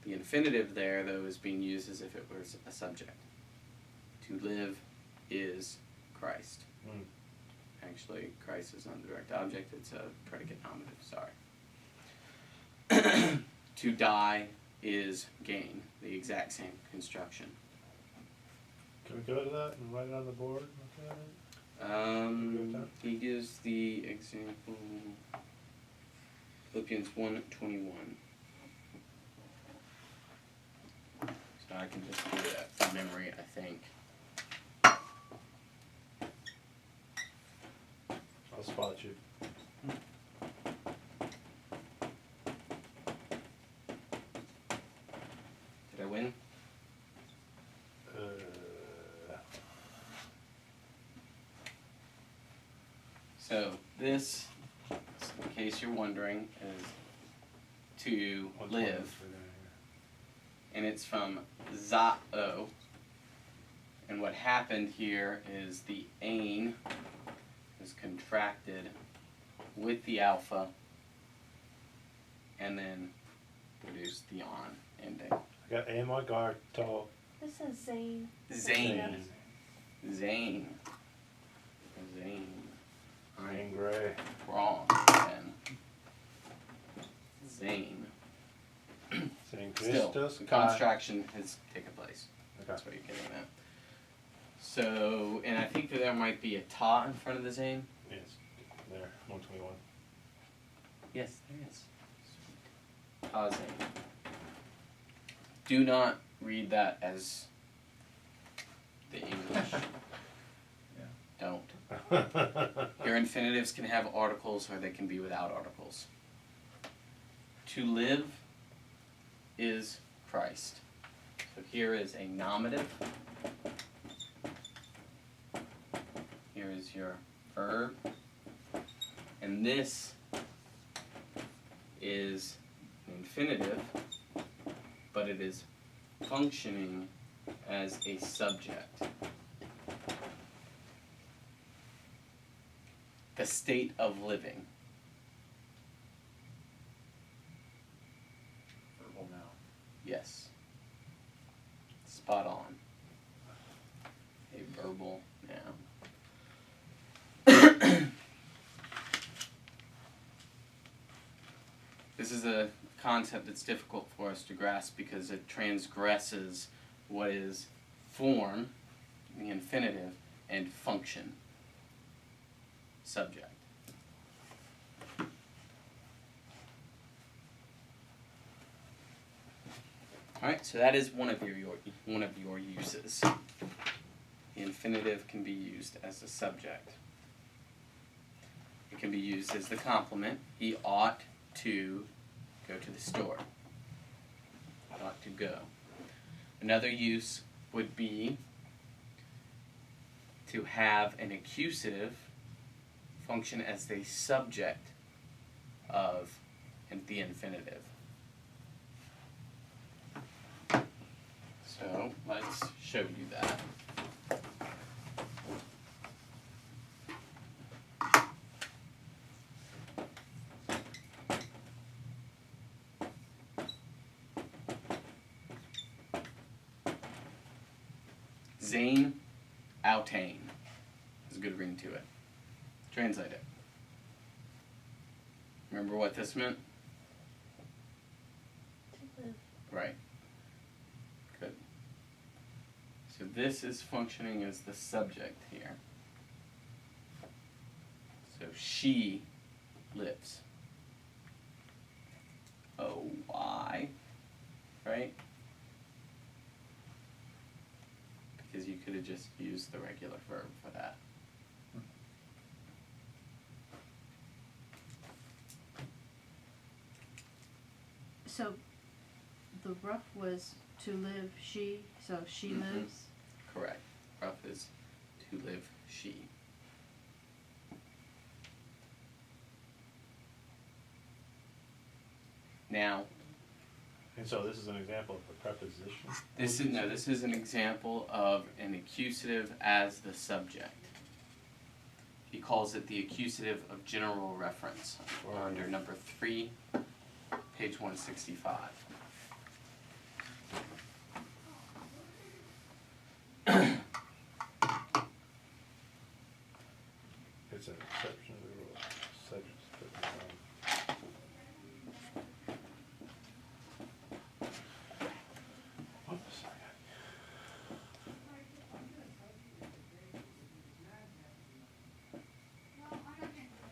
The infinitive there, though, is being used as if it was a subject. To live is Christ. Mm. Actually, Christ is not the direct object, it's a predicate nominative, sorry. To die is gain, the exact same construction. Can we go to that and write it on the board? Look at it? He gives the example, Philippians 1:21. So I can just do that from memory, I think. I'll spot you. Did I win? So this, in case you're wondering, is to live, and it's from zao. And what happened here is the ain is contracted with the alpha, and then produced the on ending. I got Amagar Tall. This is Zane. Zane. Zane. Zane. Rain Gray. Wrong again. Zane. Saying Still, Christos the Kai. contraction has taken place. Okay. That's what you're getting at. So, and I think that there might be a ta in front of the Zane. Yes, there, 121. Yes, there is. Ta Zane. Do not read that as the English. Don't. Your infinitives can have articles or they can be without articles. To live is Christ. So here is a nominative. Here is your verb. And this is an infinitive, but it is functioning as a subject. The state of living. Verbal noun. Yes. Spot on. A verbal noun. This is a concept that's difficult for us to grasp because it transgresses what is form, the infinitive, and function, subject. Alright, so that is one of your uses. The infinitive can be used as a subject. It can be used as the complement. He ought to go to the store. Ought to go. Another use would be to have an accusative function as the subject of the infinitive. So let's show you that. Zane, outain is a good ring to it. Translate it. Remember what this meant? To live. Right. Good. So this is functioning as the subject here. So she lives. Oh, why? Right? Because you could to just use the regular verb for that. So, the rough was to live she, so she Mhm. lives. Correct. Rough is to live she. Now, And so this is an example of a preposition. this is an example of an accusative as the subject. He calls it the accusative of general reference under number 3, page 165. It's an exception to the rule. Subjects put in What was I?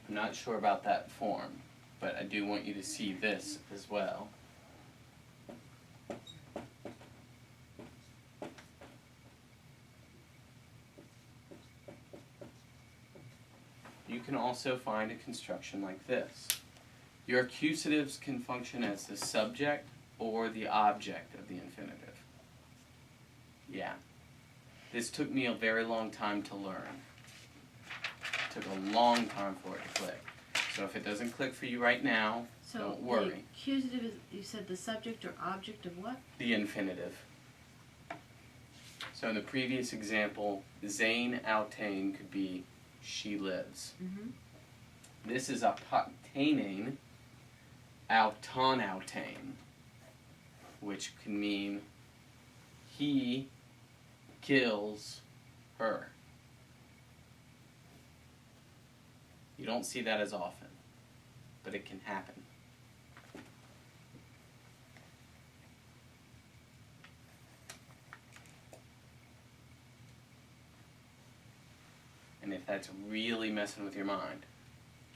I'm not sure about that form, but I do want you to see this as well. You can also find a construction like this. Your accusatives can function as the subject or the object of the infinitive. Yeah. This took me a very long time to learn. Took a long time for it to click. So if it doesn't click for you right now, So don't the worry. accusative is, you said the subject or object of what? The infinitive. So in the previous example, Zain Altain could be she lives. Mm-hmm. This is aptainen auton autain, which can mean he kills her. You don't see that as often, but it can happen. And if that's really messing with your mind,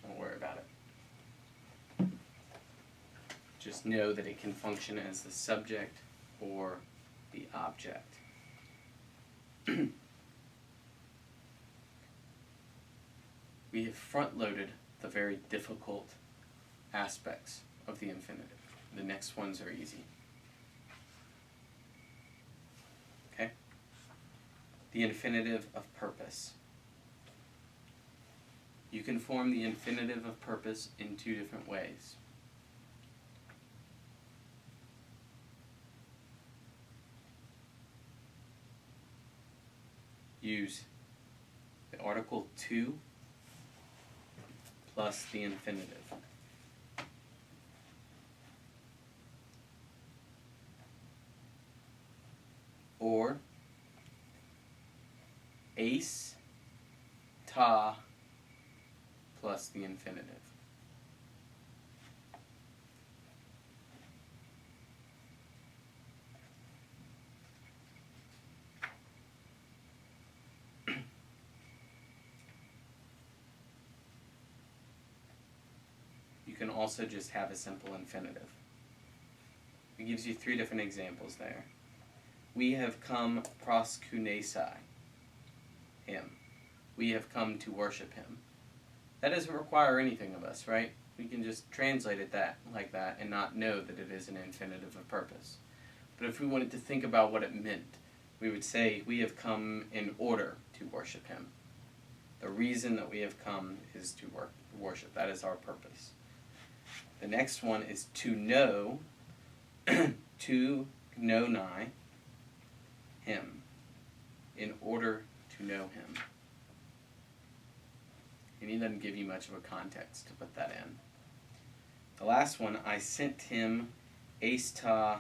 don't worry about it. Just know that it can function as the subject or the object. We have front-loaded the very difficult aspects of the infinitive. The next ones are easy. Okay? The infinitive of purpose. You can form the infinitive of purpose in 2 different ways. Use the article to plus the infinitive. Or ace ta plus the infinitive. You can also just have a simple infinitive. It gives you 3 different examples there. We have come proskunesai, him. We have come to worship him. That doesn't require anything of us, right? We can just translate it like that and not know that it is an infinitive of purpose. But if we wanted to think about what it meant, we would say, we have come in order to worship him. The reason that we have come is to worship. That is our purpose. The next one is to know, to know nigh him, in order to know him. And he doesn't give you much of a context to put that in. The last one, I sent him eista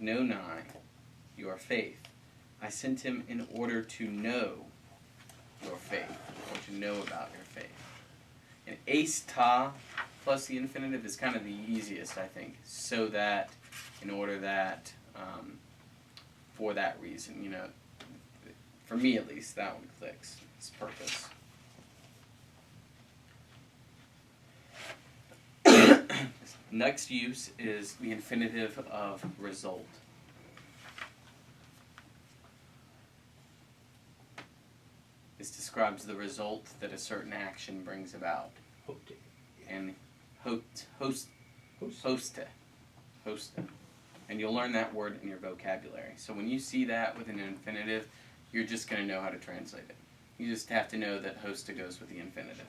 gnonai, your faith. I sent him in order to know your faith, or to know about your faith. And eista plus the infinitive is kind of the easiest, I think, so that, in order that, for that reason, you know, for me at least, that one clicks. Its purpose. Next use is the infinitive of result. This describes the result that a certain action brings about. Hote. And hoste. And you'll learn that word in your vocabulary. So when you see that with an infinitive, you're just going to know how to translate it. You just have to know that hoste goes with the infinitive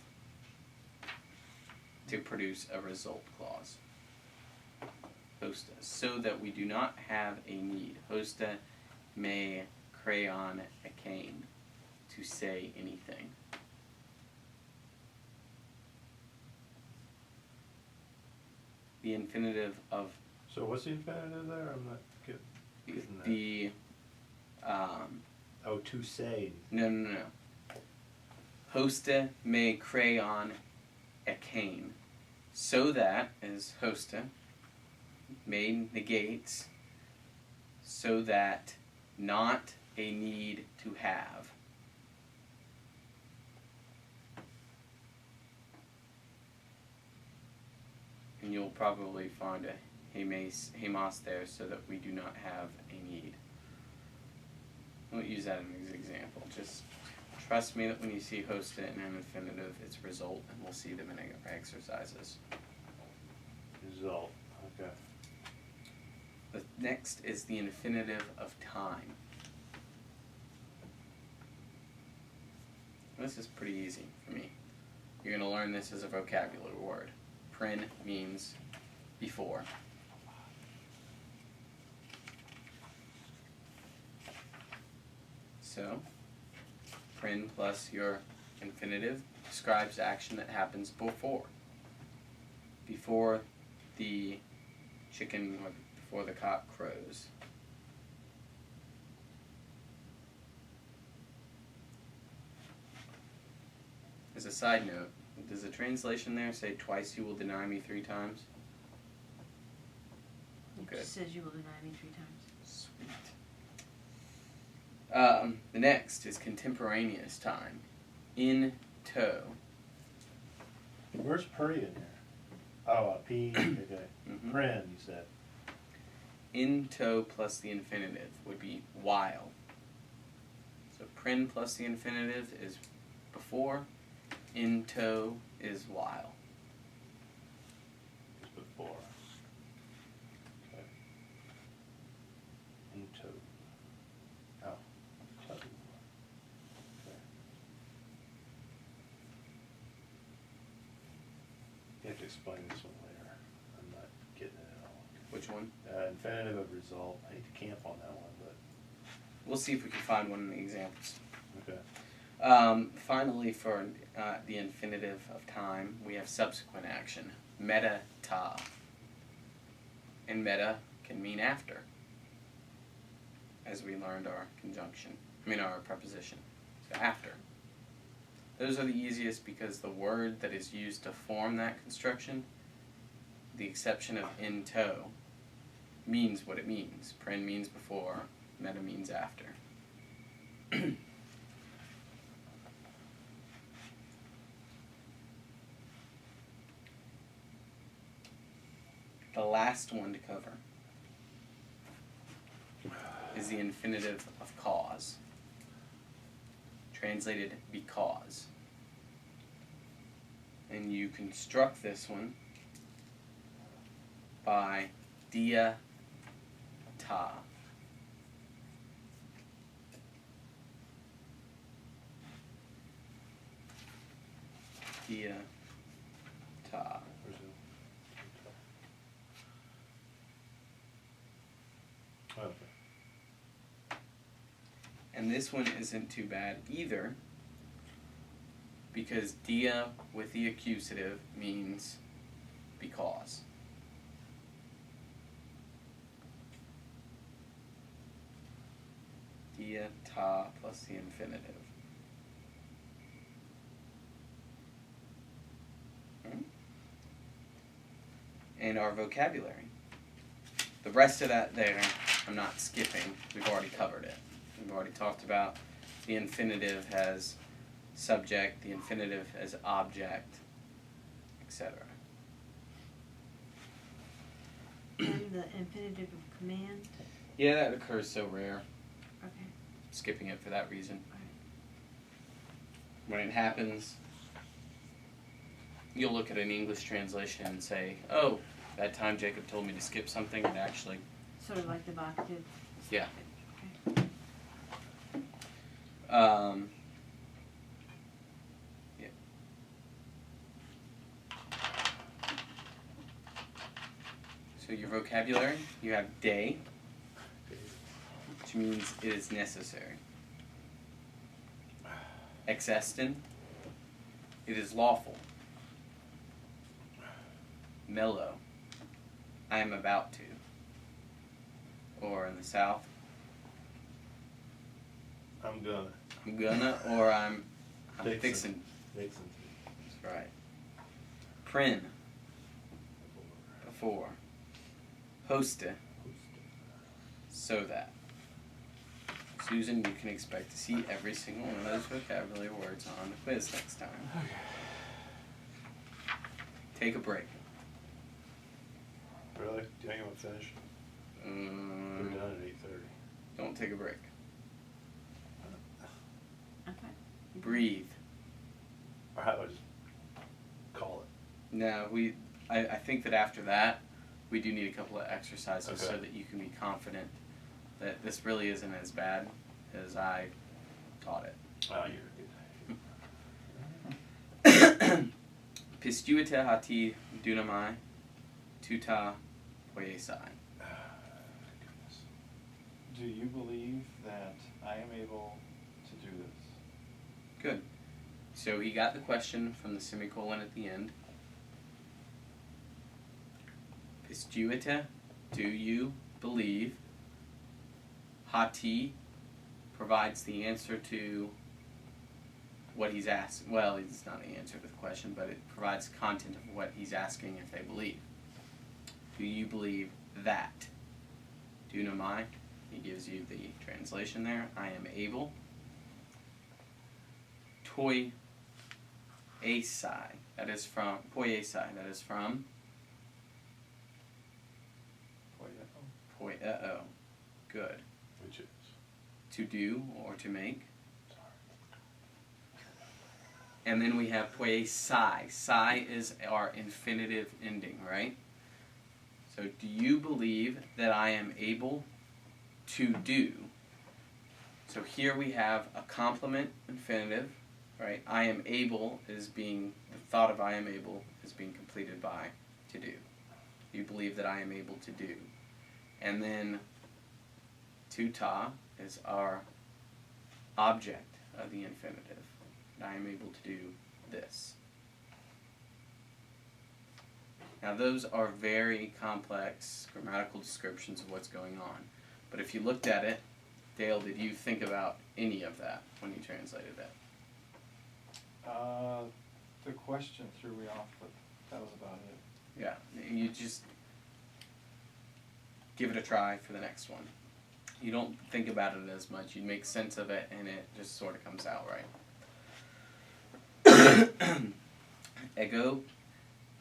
to produce a result clause. Hoste. So that we do not have a need. Hoste me crayon a cane. To say anything. The infinitive of So what's the infinitive there? I'm not getting that. the Oh, to say. no. Hoste me crayon a cane. So that is hoste. Me negates. So that not a need to have. And you'll probably find a hemos there so that we do not have a need. I won't use that as an example. Just trust me that when you see hoste in an infinitive, it's result, and we'll see them in our exercises. Result. Okay. The next is the infinitive of time. This is pretty easy for me. You're going to learn this as a vocabulary word. Prin means before. So, prin plus your infinitive describes action that happens before. Before the chicken or before the cock crows. As a side note, does the translation there say twice you will deny me 3 times? It Good. just says you will deny me 3 times. Sweet. The next is contemporaneous time. In tow. Where's pre in there? Oh, a P. Okay. Mhm. Prin, you said. In tow plus the infinitive would be while. So prin plus the infinitive is before. In tow is while. It's before. Okay. In tow. Oh. Tow. Okay. You have to explain this one later. I'm not getting it at all. Which one? Infinitive of result. I hate to camp on that one, but We'll see if we can find one in the examples. okay. Finally, for the infinitive of time, we have subsequent action. Meta ta. And meta can mean after, as we learned our our preposition. So after. Those are the easiest because the word that is used to form that construction, the exception of in tow, means what it means. Prin means before, meta means after. The last one to cover is the infinitive of cause, translated because. And you construct this one by dia ta. Dia ta. Where's it? Okay. And this one isn't too bad either, because dia with the accusative means because. Dia ta plus the infinitive. And our vocabulary. The rest of that there, I'm not skipping. We've already covered it. We've already talked about the infinitive has subject, the infinitive as object, etc. And the infinitive of command. Yeah, that occurs so rare. Okay. Skipping it for that reason. when it happens, you'll look at an English translation and say, oh, that time Jacob told me to skip something, and actually, Sort of like the vocative. yeah. Okay. Yeah. So your vocabulary, you have day, which means it is necessary. Exesten, it is lawful. Mellow, I am about to. Or in the South, I'm gonna. I'm gonna, or I'm Fixin'. fixin'. Vixen. That's right. Prin, before. Hoste, so that. Susan, you can expect to see every single one of those vocabulary words on the quiz next time. Take a break. Really? Do you think I'm gonna finish? We're done at 8:30. Don't take a break. Okay. Breathe. Or how do I just call it? No, I think that after that, we do need a couple of exercises so Okay. that you can be confident that this really isn't as bad as I taught it. Oh, you're good. Pistuita hati dunamai tuta poiesai. Goodness. Do you believe that I am able to do this? Good. So he got the question from the semicolon at the end. Pistuita, do you believe? Hati provides the answer to what he's asked. Well, it's not the answer to the question, but it provides content of what he's asking if they believe. Do you believe that? Dunamai, he gives you the translation there. I am able. Toi asai, that is from poiesai, that is from poieo. Good. Which is? To do or to make. And then we have poiesai. Sai is our infinitive ending, right? So do you believe that I am able to do? So here we have a complement infinitive, right? I am able is being, the thought of I am able is being completed by to do. You believe that I am able to do. And then tuta is our object of the infinitive. I am able to do this. Now those are very complex grammatical descriptions of what's going on. But if you looked at it, Dale, did you think about any of that when you translated it? The question threw me off, but that was about it. Yeah, you just give it a try for the next one. You don't think about it as much. You make sense of it, and it just sort of comes out right. Ego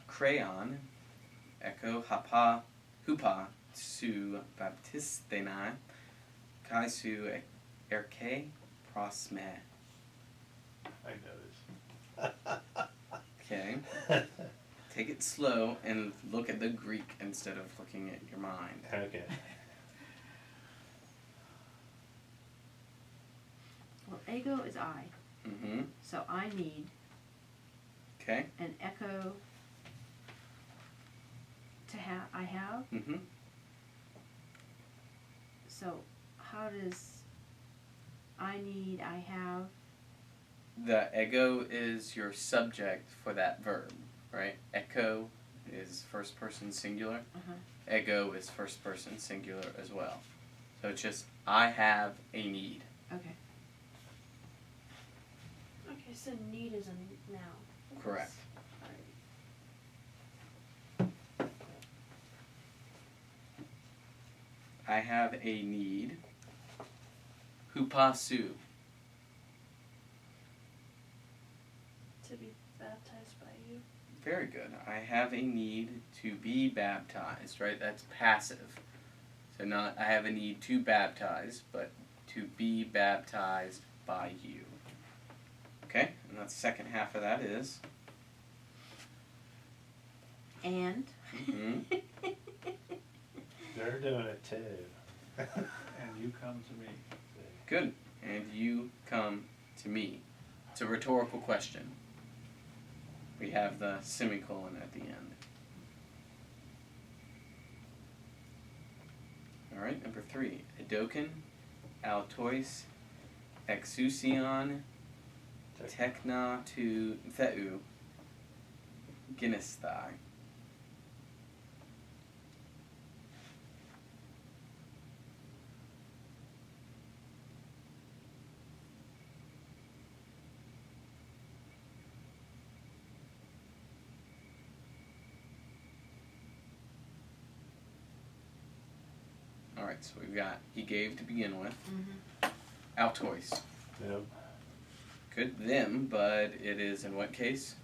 crayon, echo hapa hupa su baptistenai, kai su erke prosme. I know Okay. this. Take it slow and look at the Greek instead of looking at your mind. Okay. Well, ego is I. Mm-hmm. So I need Okay. an echo to have. I have. Mm-hmm. So how does I need, I have? The ego is your subject for that verb, right? Echo is first person singular. Uh-huh. Ego is first person singular as well. So it's just, I have a need. Okay. Okay, so need is a noun. Correct. Alright. I have a need. Hupasu. To be baptized by you. Very good. I have a need to be baptized, right? That's passive. So not I have a need to baptize, but to be baptized by you. Okay? And And that second half of that is And? Mhm. They're doing it too. And you come to me. good. And you come to me. It's a rhetorical question. We have the semicolon at the end. Alright, number 3. Edoken, autois, exousion, tekna to theu, ginesthai. Alright, so we've got he gave to begin with. Mm-hmm. Autois. Yep. Good, them, but it is in what case?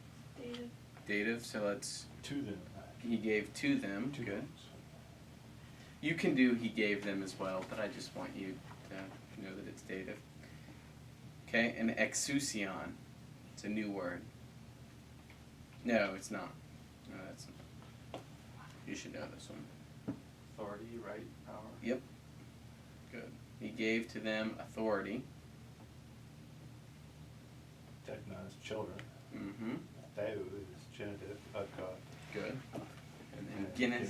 Dated. Dative, so let's, To them. he gave to them. To Good. them. You can do he gave them as well, but I just want you to know that it's dative. Okay, and exousion. It's a new word. No, it's not. No, that's not. You should know this one. Authority, right, power. Yep. Good. He gave to them authority. Technos, children. Mm-hmm. Thou is genitive, of God. Good. And then Guinness.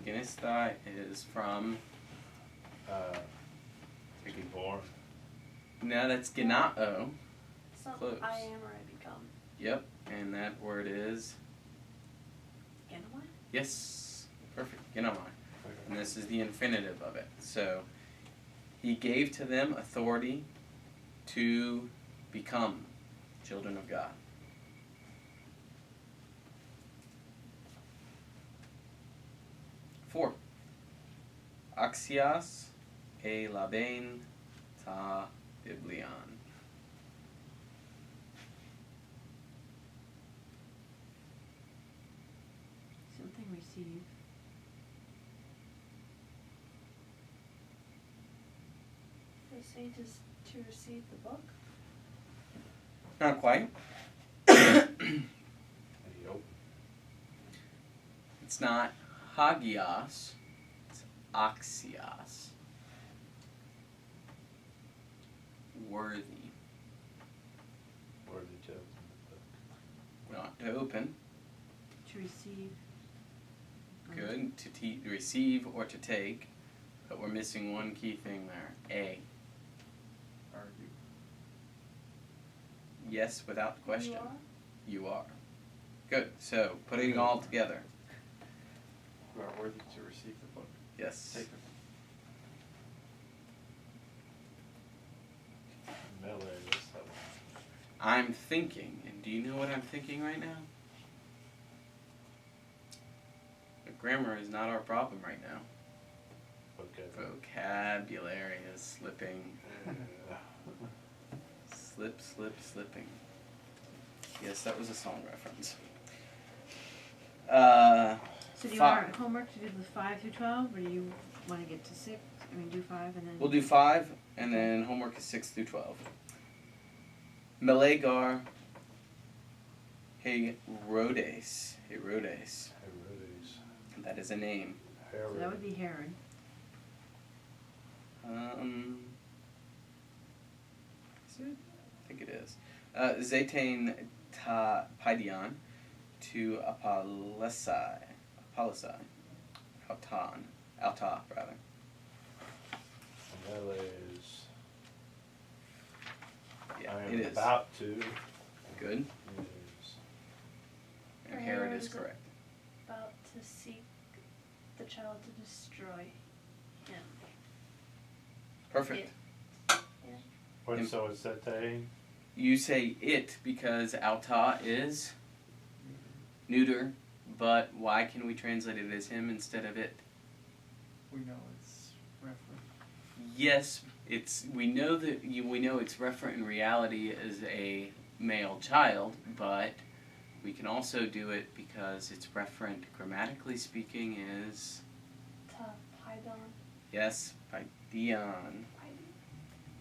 Ginesthai is from, To be born. no, that's genao. It's not Close. I am or I become. Yep, and that word is, Genoi? yes, perfect, genomai. And this is the infinitive of it. So, he gave to them authority to become children of God. Four. Axios e labain ta biblion. Something receive. They say just to receive the book. Not quite. Yep. It's not hagios, it's axios. Worthy. Worthy chosen. Not to open. To receive. Good. To receive or to take. But we're missing one key thing there. A. Argue. Yes, without question. You are? You are. Good. So, putting it all together. You are worthy to receive the book. Yes. Take it. Melee, what's that one? I'm thinking, and do you know what I'm thinking right now? The grammar is not our problem right now. Okay. Vocabulary is slipping. Slip, slipping. Yes, that was a song reference. So do you Five. want our homework to do the 5 through 12, or do you want to get to 6? I mean, do 5 and then. We'll do 5, and then homework is 6 through 12. Melegar Herodes. Herodes. That is a name. So that would be Herod. Is it? I think it is. Zetain ta Paidion to Apolesai. Alta, rather. Melee is. Yeah, I am it is. about to. Good. Is. And Herod is Herod. correct. About to seek the child to destroy him. Perfect. What, Im- so it's that they? You say it because Alta is neuter, but why can we translate it as him instead of it? We know it's referent. Yes, we know it's referent in reality as a male child, but we can also do it because it's referent grammatically speaking is Ta Paidon. yes, Paidion.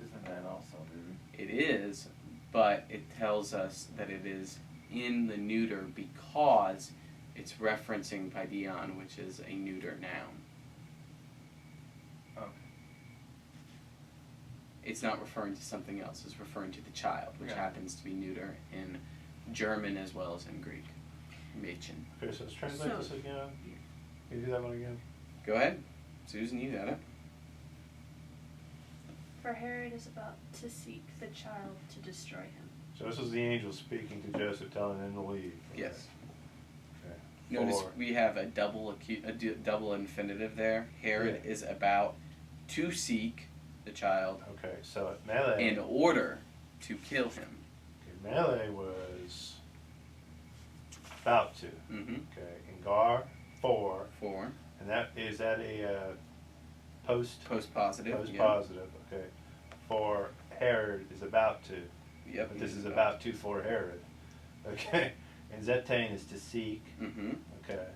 Isn't that also neuter? It is, but it tells us that it is in the neuter because it's referencing paideon, which is a neuter noun. Okay. It's not referring to something else, it's referring to the child, which Yeah. happens to be neuter in German as well as in Greek. Mädchen. Okay, so let's translate So- this again. Can you do that one again? Go ahead. Susan, you got it. For Herod is about to seek the child to destroy him. So this is the angel speaking to Joseph, telling him to leave. Okay. Yes. Okay. Notice For- we have a double double infinitive there. Herod Yeah. is about to seek the child Okay, so melee. in order to kill him. Okay, melee was about to. Mm-hmm. Okay, and gar for, For and that is that a post post positive. post positive. Okay, for Herod is about to. Yep. But this is about to for Herod. Okay, and zetain is to seek. Mm-hmm. Okay,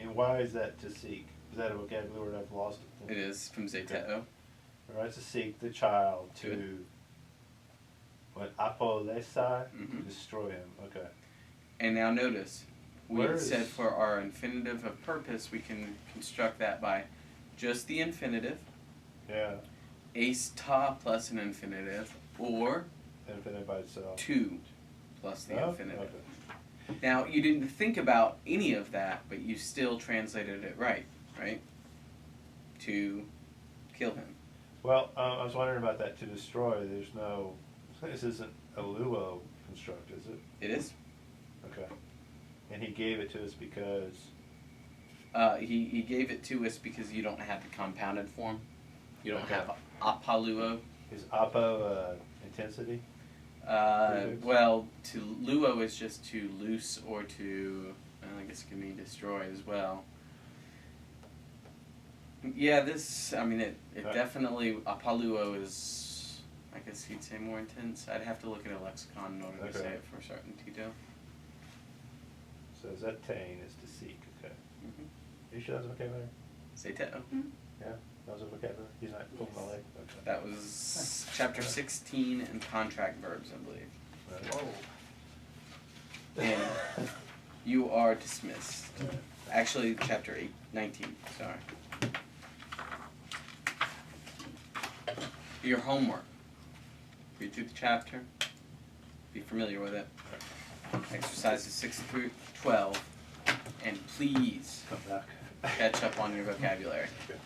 and why is that to seek? Is that a vocabulary word? I've lost it. It is from zeteo. All right, to seek the child to. Good. What apolesai? Mhm. Destroy him. Okay. And now notice, we Where had is- said for our infinitive of purpose, we can construct that by just the infinitive, Yeah. ace ta plus an infinitive, or Infinite by itself. to plus the Oh, infinitive. okay. Now, you didn't think about any of that, but you still translated it right? To kill him. Well, I was wondering about that to destroy. There's no. This isn't a luo construct, is it? It is. Okay. And he gave it to us because. He gave it to us because you don't have the compounded form. You don't Okay. have apaluo. Is apo intensity? Well, to luo is just to loose or to, I guess it can be destroy as well. Yeah, it definitely, apaluo is, I guess you'd say more intense. I'd have to look at a lexicon in order to Okay. say it for certainty, though. So zetain is to seek. Okay. Mm-hmm. You sure that's a vocabulary? Zeteo. Yeah, that was a vocabulary. He's not pulling my leg. Okay. That was chapter 16 and contract verbs, I believe. Right. Whoa. And you are dismissed. Actually, chapter 19, sorry. Your homework. Read through the chapter. Be familiar with it. Exercises 6 through 12. And please Come back. catch up on your vocabulary. Okay.